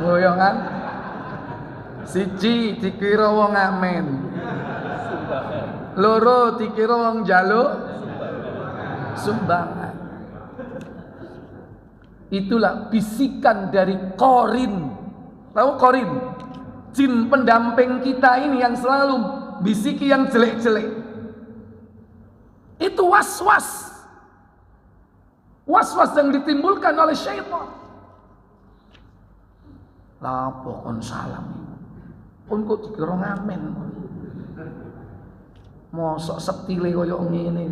Goyongan? Siji dikira wong ngamen. Loro dikira wong njaluk sumbangan. Itulah bisikan dari Qarin. Tahu Qarin? Jin pendamping kita ini yang selalu bisiki yang jelek-jelek. Itu was-was. Was-was yang ditimbulkan oleh syaitan. Lapo kon salam. Pun kok dikira ngamen. Mosok setile kaya ngene.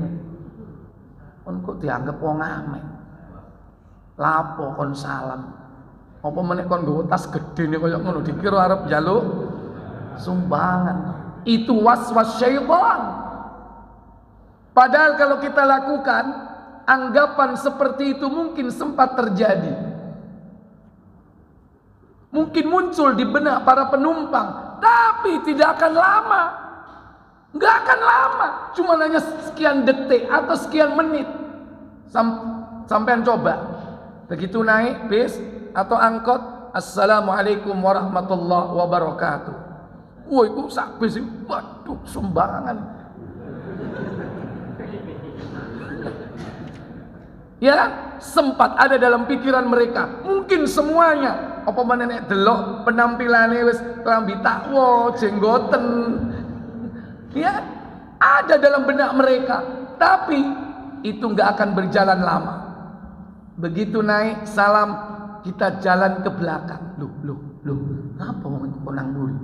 Pun kok dianggap wong ngamen. Lapo kon salam. Apa meneh kon nggawa tas gedene kaya ngono dikira arep njaluk sumbangan. Itu was-was syaitan. Padahal kalau kita lakukan, anggapan seperti itu mungkin sempat terjadi. Mungkin muncul di benak para penumpang, tapi tidak akan lama. Nggak akan lama, cuma hanya sekian detik atau sekian menit. Sampean coba, begitu naik bis atau angkot, assalamualaikum warahmatullahi wabarakatuh. Wah, itu sak bis, waduh, sumbangan. Ya, sempat ada dalam pikiran mereka. Mungkin semuanya. Apa menenek delok penampilane wis klambi takwa, jenggoten. Ya, ada dalam benak mereka. Tapi itu enggak akan berjalan lama. Begitu naik salam, kita jalan ke belakang. Loh. Apa wong iku nang mburi?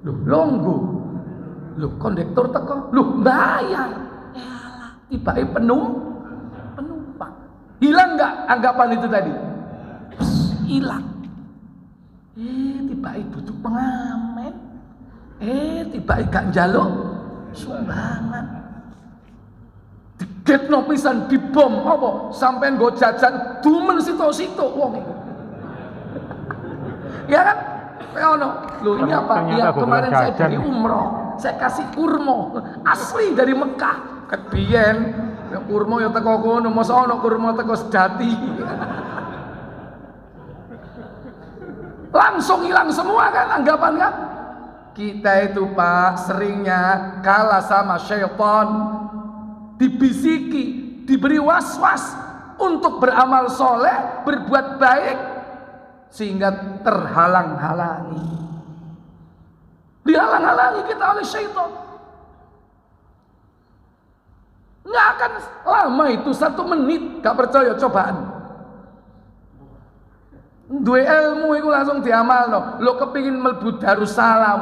Loh, longgo. Loh, kondektur teko. Loh, bayar. Yalah, tibake penumpang. Hilang nggak anggapan itu tadi? Hilang. Tiba butuh pengamen. Tiba gak njaluk sumbangan. Digetno pisan dibom apa? Sampean nggo jajan dumen sitok-sitok wong iku. Ya kan? Ono. Loh, ini apa? Ya kemarin saya dari umroh. Saya kasih kurma asli dari Mekah. Kebiyen kurma ya teko kono, mosok ana kurma teko Sedati. Langsung hilang semua kan anggapan kan? Kita itu Pak seringnya kalah sama syaitan. Dibisiki, diberi was-was untuk beramal soleh, berbuat baik sehingga terhalang-halangi. Dihalang-halangi kita oleh syaitan. Nggak akan lama itu 1 menit. Gak percaya cobaan. Duwe ilmu itu langsung diamal no. Lo kepingin mlebu Darussalam,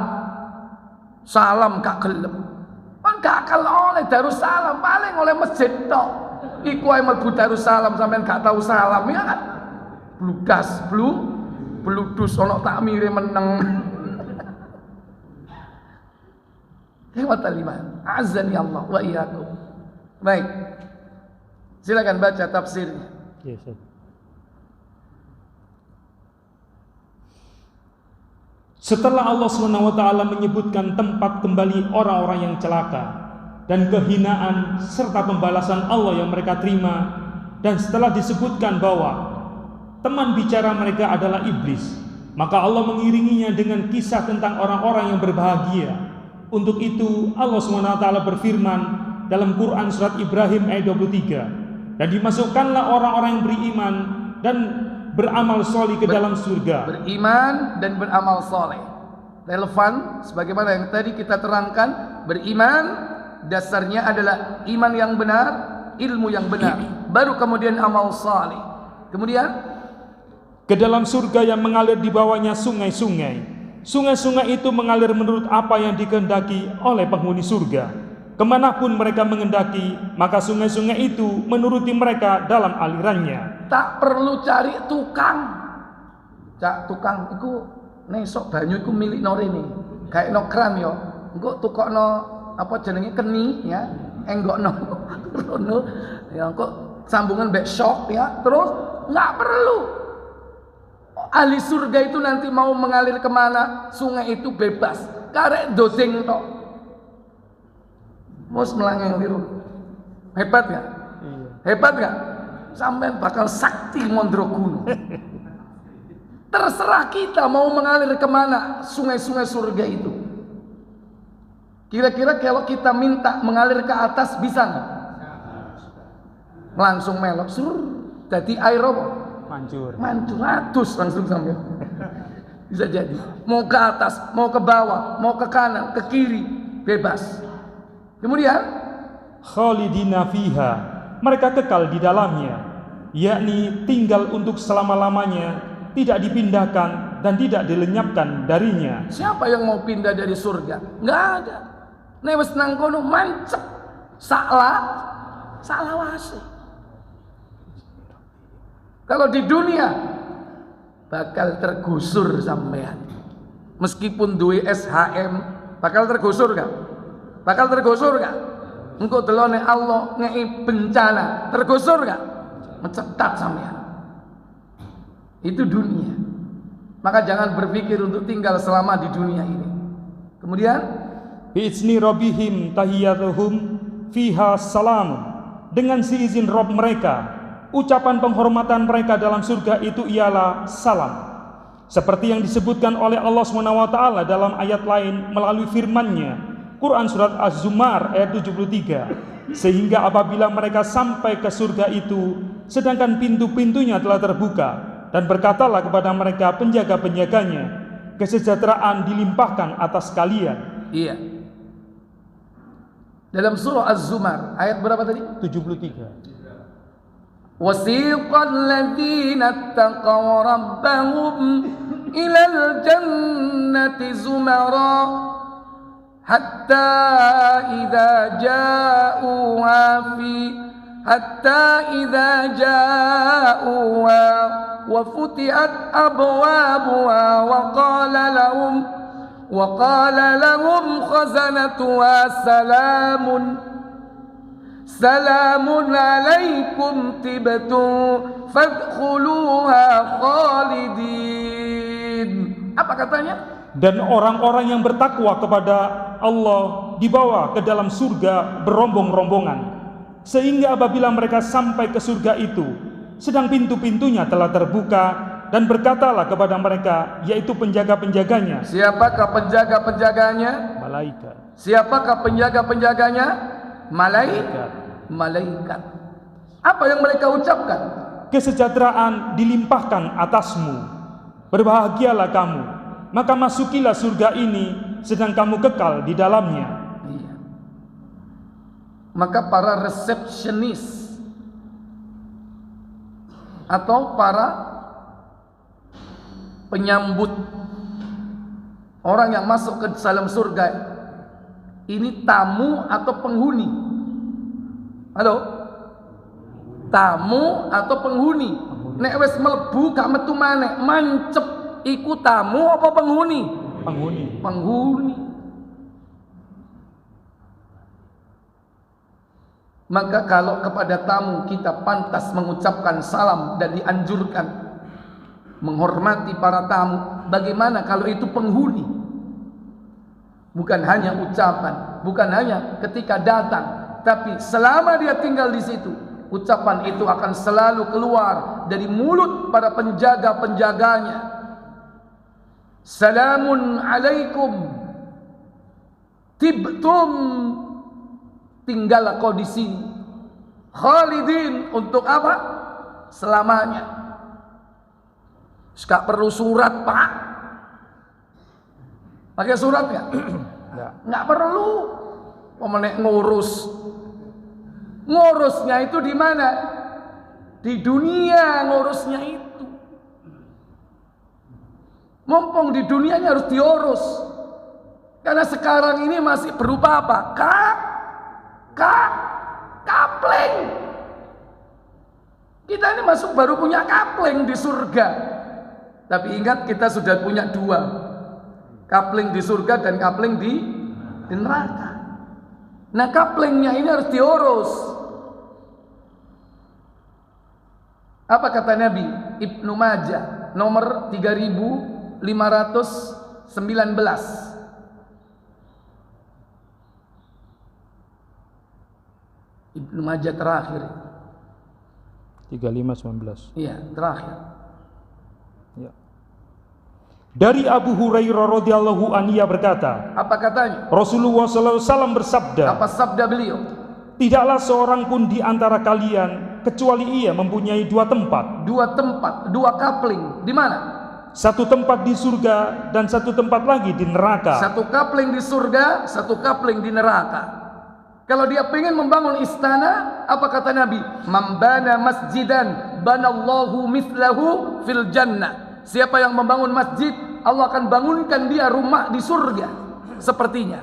salam gak gelem. Kan gak akal oleh Darussalam, paling oleh masjid tok. Iku ae mlebu Darussalam sampean gak tahu salam ya kan. Bludas, bludus ono takmire meneng. Hebat aliman. Azani Allah wa iyyakum. Baik, silakan baca tafsirnya. Yes, sir. Setelah Allah SWT menyebutkan tempat kembali orang-orang yang celaka dan kehinaan serta pembalasan Allah yang mereka terima, dan setelah disebutkan bahwa teman bicara mereka adalah iblis, maka Allah mengiringinya dengan kisah tentang orang-orang yang berbahagia. Untuk itu Allah SWT berfirman dalam Quran surat Ibrahim ayat 23, dan dimasukkanlah orang-orang yang beriman dan beramal soleh ke dalam surga. Beriman dan beramal soleh relevan sebagaimana yang tadi kita terangkan. Beriman dasarnya adalah iman yang benar, ilmu yang benar, baru kemudian amal soleh, kemudian ke dalam surga yang mengalir di bawahnya sungai-sungai. Sungai-sungai itu mengalir menurut apa yang dikehendaki oleh penghuni surga. Kemanapun mereka mengendaki, maka sungai-sungai itu menuruti mereka dalam alirannya. Tak perlu cari tukang. Cak tukang iku nesok banyu iku milik norene. Kayak no kran yo. Engko tukokno apa jenenge keni ya, enggokno rono ya engko sambungan mbek syok ya. Terus enggak perlu. Ahli surga itu nanti mau mengalir kemana, sungai itu bebas. Karek dosing tok. Mus melangeng liru. Hebat gak? Hebat gak? Sampai bakal sakti mondro kuno. Terserah kita mau mengalir kemana sungai-sungai surga itu. Kira-kira kalau kita minta mengalir ke atas bisa nggak? Langsung melok sur, jadi air apa? Mancur. Mancur ratus langsung sampai. Bisa jadi. Mau ke atas, mau ke bawah, mau ke kanan, ke kiri, bebas. Kemudian Khalidina fiha, mereka kekal di dalamnya, yakni tinggal untuk selama-lamanya, tidak dipindahkan dan tidak dilenyapkan darinya. siapa yang mau pindah dari surga? Nggak ada. Newes nang kono mancep. Salah wase. Kalau di dunia bakal tergusur sampean. Meskipun duwe SHM, bakal tergusur gak? Bakal tergusur gak? Engko delone Allah ngei bencana, tergusur gak? Mencetat sampean. Itu dunia. Maka jangan berpikir untuk tinggal selama di dunia ini. Kemudian Bi'izni rabbihim tahiyyatuhum fiha salam, dengan seizin Rabb mereka, ucapan penghormatan mereka dalam surga itu ialah salam. Seperti yang disebutkan oleh Allah SWT dalam ayat lain melalui firman-Nya, Quran surat Az-Zumar ayat 73, sehingga apabila mereka sampai ke surga itu, sedangkan pintu-pintunya telah terbuka, dan berkatalah kepada mereka penjaga-penjaganya, kesejahteraan dilimpahkan atas kalian. iya. Dalam surah Az-Zumar ayat berapa tadi? 73. Wasiqal ladzina taqaw rabbahum ilal jannati zumara hatta idza ja'uha wa futihat abwabuha وقال لهم خزنتها سلام عليكم طبتم فادخلوها خالدين. Apa katanya? Dan orang-orang yang bertakwa kepada Allah dibawa ke dalam surga berombong-rombongan, sehingga apabila mereka sampai ke surga itu, sedang pintu-pintunya telah terbuka, dan berkatalah kepada mereka, yaitu penjaga-penjaganya. Siapakah penjaga-penjaganya? Malaikat. Siapakah penjaga-penjaganya? Malaikat. Apa yang mereka ucapkan? Kesejahteraan dilimpahkan atasmu, berbahagialah kamu, maka masukilah surga ini, sedang kamu kekal di dalamnya. Iya. Maka para resepsionis atau para penyambut orang yang masuk ke dalam surga, ini tamu atau penghuni? Halo? Tamu atau penghuni? Nek wis mlebu gak metu maneh, mancep iku tamu apa penghuni? Penghuni. Maka kalau kepada tamu kita pantas mengucapkan salam dan dianjurkan menghormati para tamu, bagaimana kalau itu penghuni? Bukan hanya ucapan, bukan hanya ketika datang, tapi selama dia tinggal di situ, ucapan itu akan selalu keluar dari mulut para penjaga-penjaganya. Salamun alaikum tibtum, tinggallah kau di sini. Khalidin, untuk apa? Selamanya. Gak perlu surat, Pak. Pakai surat gak? Nggak perlu. Pemenek ngurusnya itu di mana? Di dunia ngurusnya itu. Mumpung di dunianya harus diurus. Karena sekarang ini masih berupa apa? Kapling. Kita ini masuk baru punya kapling di surga. Tapi ingat, kita sudah punya dua, kapling di surga dan kapling di neraka. Nah, kaplingnya ini harus diurus. Apa kata Nabi? Ibnu Majah nomor 3519. Ibnu Majah terakhir. 3519. Iya, terakhir. Ya. Dari Abu Hurairah radhiyallahu anhu ia berkata, Apa katanya? Rasulullah SAW bersabda, Apa sabda beliau? tidaklah seorang pun di antara kalian kecuali ia mempunyai dua tempat. Dua tempat, dua kapling. Di mana? Satu tempat di surga dan satu tempat lagi di neraka. Satu kapling di surga, satu kapling di neraka. Kalau dia pengen membangun istana, apa kata Nabi? Mambana masjidan banallahu mithlahu fil jannah. Siapa yang membangun masjid, Allah akan bangunkan dia rumah di surga sepertinya.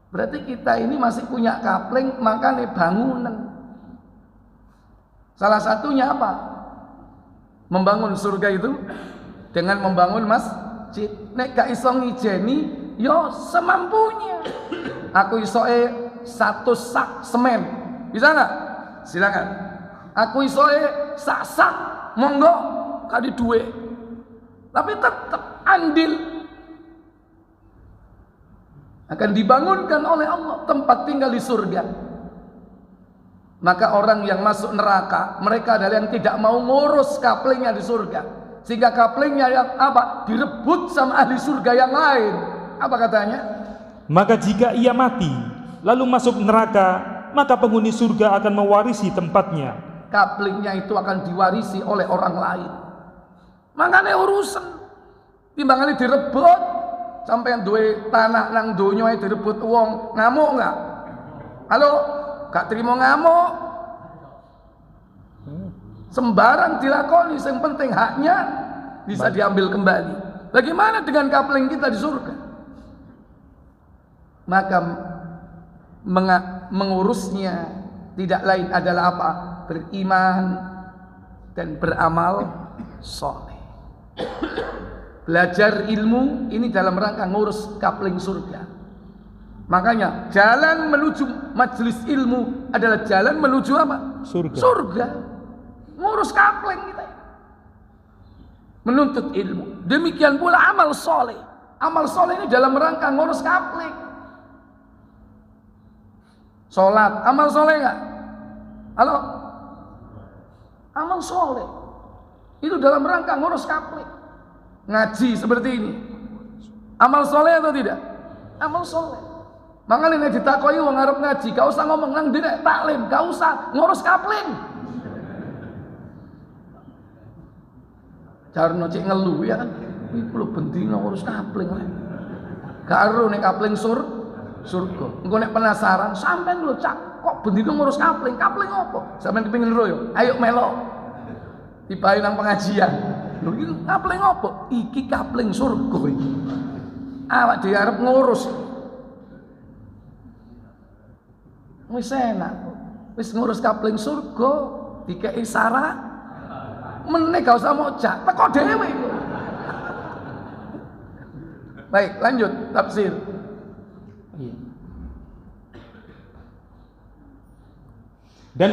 Berarti kita ini masih punya kapling, makanya bangunan. Salah satunya apa? Membangun surga itu dengan membangun masjid. Nek gak iso ngijeni, yo semampunya. Aku isoe 1 sak semen, bisa nggak? Silakan. Aku isoe sak monggo kadi duwe. Tapi tetap andil akan dibangunkan oleh Allah tempat tinggal di surga. Maka orang yang masuk neraka, mereka adalah yang tidak mau ngurus kaplingnya di surga, sehingga kaplingnya yang apa? Direbut sama ahli surga yang lain. Apa katanya? Maka jika ia mati lalu masuk neraka, maka penghuni surga akan mewarisi tempatnya. Kaplingnya itu akan diwarisi oleh orang lain. Makanya urusan timbangannya direbut, sampai yang duwe tanah nang donya direbut wong, ngamuk nggak? Halo, gak terima ngamuk. Sembarang dilakoni, yang penting haknya bisa diambil kembali. Bagaimana dengan kapling kita di surga? Maka mengurusnya tidak lain adalah apa? Beriman dan beramal soleh. Belajar ilmu ini dalam rangka ngurus kapling surga. Makanya jalan menuju majelis ilmu adalah jalan menuju apa? Surga. Surga. Ngurus kapling kita. Menuntut ilmu. Demikian pula amal soleh. Amal soleh ini dalam rangka ngurus kapling. Sholat, amal soleh nggak? Halo? Amal soleh. Itu dalam rangka ngurus kapling. Ngaji seperti ini. Amal soleh atau tidak? Amal soleh. Makanya ditakoi wong arep ngaji, gak usah ngomong nang dene taklim, gak usah ngurus kapling. Jarno cek ngeluh ya kan. Iki lho bendina ngurus kapling. Gak ero nek kapling surga. Engko nek penasaran, sampean lho cak, kok bendina ngurus kapling? Kapling opo? Sampean kepengin royo? Ayo melo. Tibae nang pengajian. Lho iki kapling opo? Iki kapling surga iki. Awak dhewe arep ngurus. Wis enak, wis ngurus kapling surga, dikei syarat, meneh gak usah mojak, teko dhewe. Baik, lanjut tafsir. Dan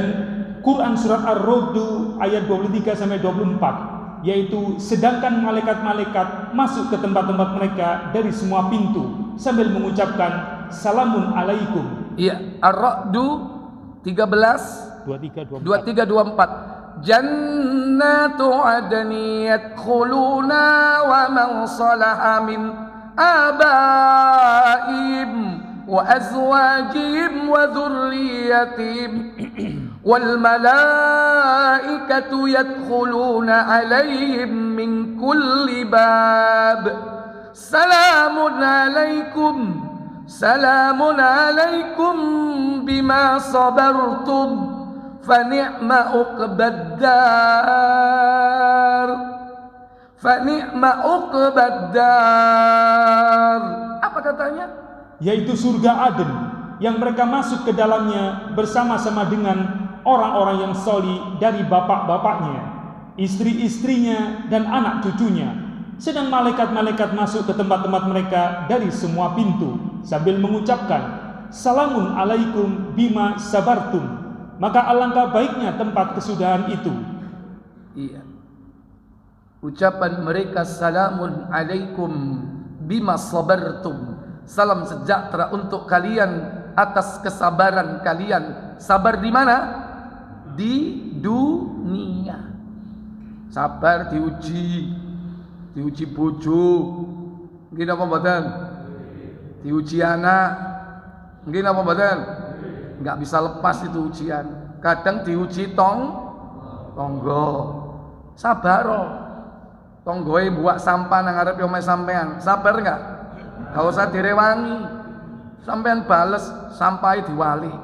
Quran surat Ar-Ra'd ayat 23 sampai 24, yaitu sedangkan malaikat-malaikat masuk ke tempat-tempat mereka dari semua pintu sambil mengucapkan salamun alaikum. Iya, Ar-Ra'd 13 23-24. Jannatu adni yadkhuluna wa man salaha min abaihim wa azwajihim wa dhurriyyatihim wal malaikatu yadkhuluna alaihim min kulli bab salamun alaikum salamun alaikum bima sabartum fani'ma uqbaddar fani'ma uqbaddar. Apa katanya? Yaitu surga Aden yang mereka masuk ke dalamnya bersama-sama dengan orang-orang yang sholih dari bapak-bapaknya, istri-istrinya dan anak cucunya. Sedang malaikat-malaikat masuk ke tempat-tempat mereka dari semua pintu sambil mengucapkan salamun alaikum bima sabartum. Maka alangkah baiknya tempat kesudahan itu. Iya. Ucapan mereka salamun alaikum bima sabartum. Salam sejahtera untuk kalian atas kesabaran kalian. Sabar di mana? Di dunia. Sabar diuji bojo. Nggih napa mboten? Diuji anak. Nggih napa mboten? Enggak bisa lepas itu ujian. Kadang diuji tonggo. Sabar. Tonggoe buat sampah nang arep omahe sampean. Sabar enggak? Enggak usah direwangi. Sampean bales sampai diwali.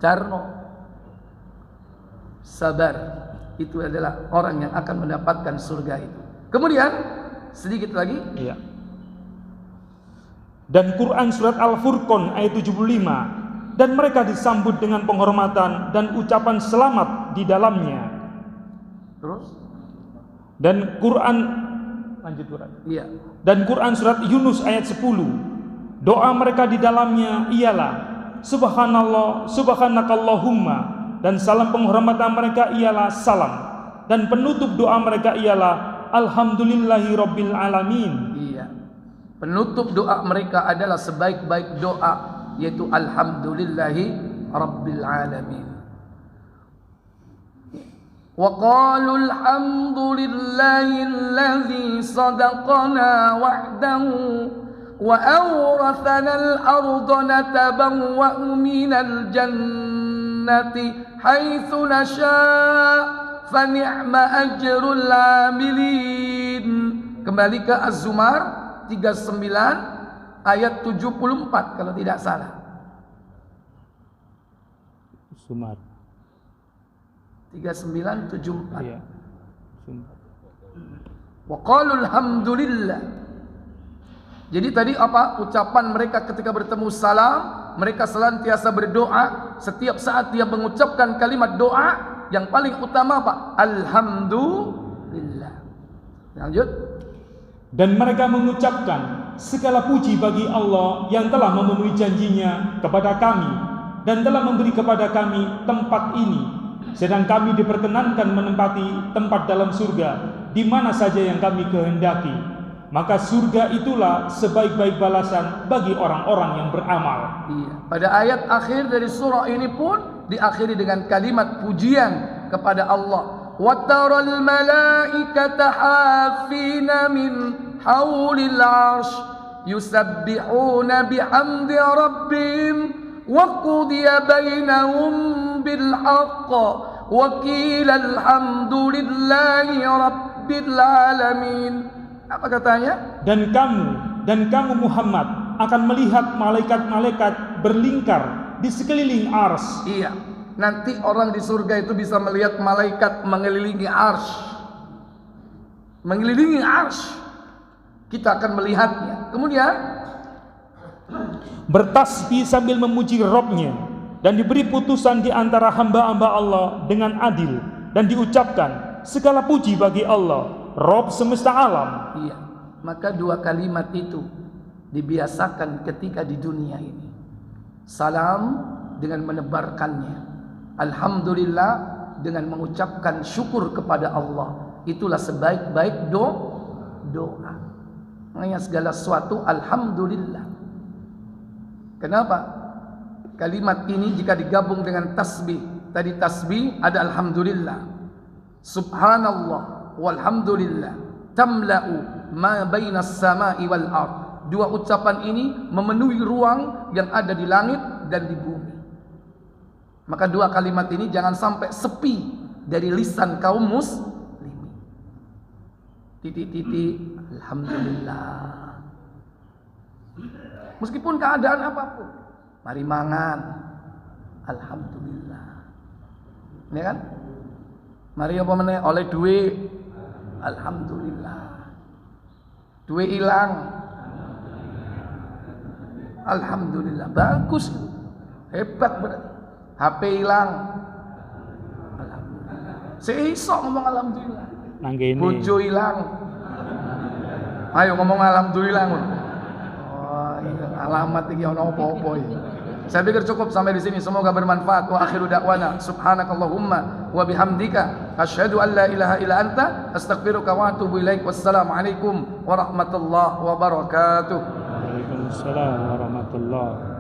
Jarno. Sabar. Itu adalah orang yang akan mendapatkan surga itu. Kemudian sedikit lagi. Iya. Dan Quran surat Al-Furqan ayat 75, dan mereka disambut dengan penghormatan dan ucapan selamat di dalamnya. Terus? Dan Quran lanjut Quran. Iya. Dan Quran surat Yunus ayat 10, doa mereka di dalamnya ialah subhanallah, subhanakallahumma, dan salam penghormatan mereka ialah salam, dan penutup doa mereka ialah alhamdulillahi rabbil alamin. Iya. Penutup doa mereka adalah sebaik-baik doa, yaitu alhamdulillahi rabbil alamin. Wa qalu alhamdulillahi alladhi sadaqana wa'dahu wa awrathana al-ardha natabawwa'u minal jannati haitsu nasha' fa ni'ma ajrul 'amilin. Kembali ke Az-Zumar 39 ayat 74 kalau tidak salah. Zumar 3974. Iya. Zumar. Wa qalu alhamdulillah. Jadi tadi apa ucapan mereka ketika bertemu salam? Mereka senantiasa berdoa. Setiap saat dia mengucapkan kalimat doa, yang paling utama apa? Alhamdulillah. Lanjut. Dan mereka mengucapkan segala puji bagi Allah yang telah memenuhi janjinya kepada kami dan telah memberi kepada kami tempat ini, sedang kami diperkenankan menempati tempat dalam surga di mana saja yang kami kehendaki. Maka surga itulah sebaik-baik balasan bagi orang-orang yang beramal. Iya. Pada ayat akhir dari surah ini pun diakhiri dengan kalimat pujian kepada Allah. وَتَرَى الْمَلَائِكَةَ حَافِّينَ مِنْ حَوْلِ الْعَرْشِ يُسَبِّحُونَ بِحَمْدِ رَبِّهِمْ وَقُضِيَ بَيْنَهُمْ بِالْحَقِّ وَقِيلَ الْحَمْدُ لِلَّهِ رَبِّ الْعَالَمِينَ. Apa katanya? Dan kamu Muhammad akan melihat malaikat-malaikat berlingkar di sekeliling ars. Iya. Nanti orang di surga itu bisa melihat malaikat mengelilingi arsy. Mengelilingi arsy. Kita akan melihatnya. Kemudian bertasbih sambil memuji Rabb-nya, dan diberi putusan di antara hamba-hamba Allah dengan adil, dan diucapkan segala puji bagi Allah, Rabb semesta alam. Iya. Maka dua kalimat itu dibiasakan ketika di dunia ini. Salam dengan menebarkannya. Alhamdulillah dengan mengucapkan syukur kepada Allah. Itulah sebaik-baik doa. Makanya segala sesuatu alhamdulillah. Kenapa? Kalimat ini jika digabung dengan tasbih. Tadi tasbih ada alhamdulillah. Subhanallah walhamdulillah tamla'u ma bainas sama'i wal ard. Dua ucapan ini memenuhi ruang yang ada di langit dan di bumi. Maka dua kalimat ini jangan sampai sepi dari lisan kaum muslimin. Titik-titik alhamdulillah. Meskipun keadaan apapun, mari mangan alhamdulillah. Ini kan? Mari apa meneh oleh duit alhamdulillah. Duit hilang alhamdulillah. Bagus. Hebat berarti. HP hilang alhamdulillah. Seisok ngomong alhamdulillah. Nanggene. Bojo hilang. Ayo ngomong alhamdulillah. Oh, iya. Alamat iki ono apa-apa iki. Saya pikir cukup sampai di sini. Semoga bermanfaat. Wa akhiru da'wana subhanakallahumma wa bihamdika asyhadu an la ilaha illa anta astaghfiruka wa atubu ilaik. Wassalamualaikum warahmatullahi wabarakatuh. Waalaikumsalam warahmatullahi.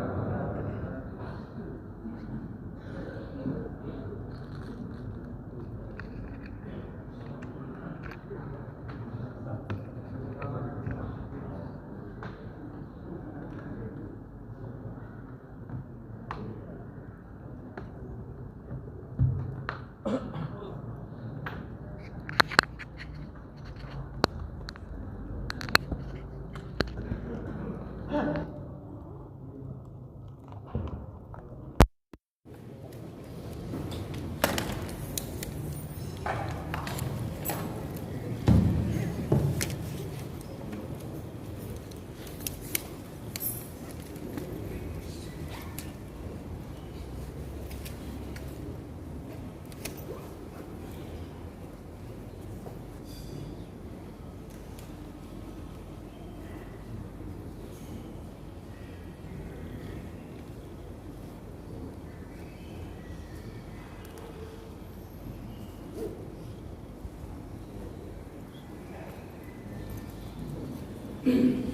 Amin.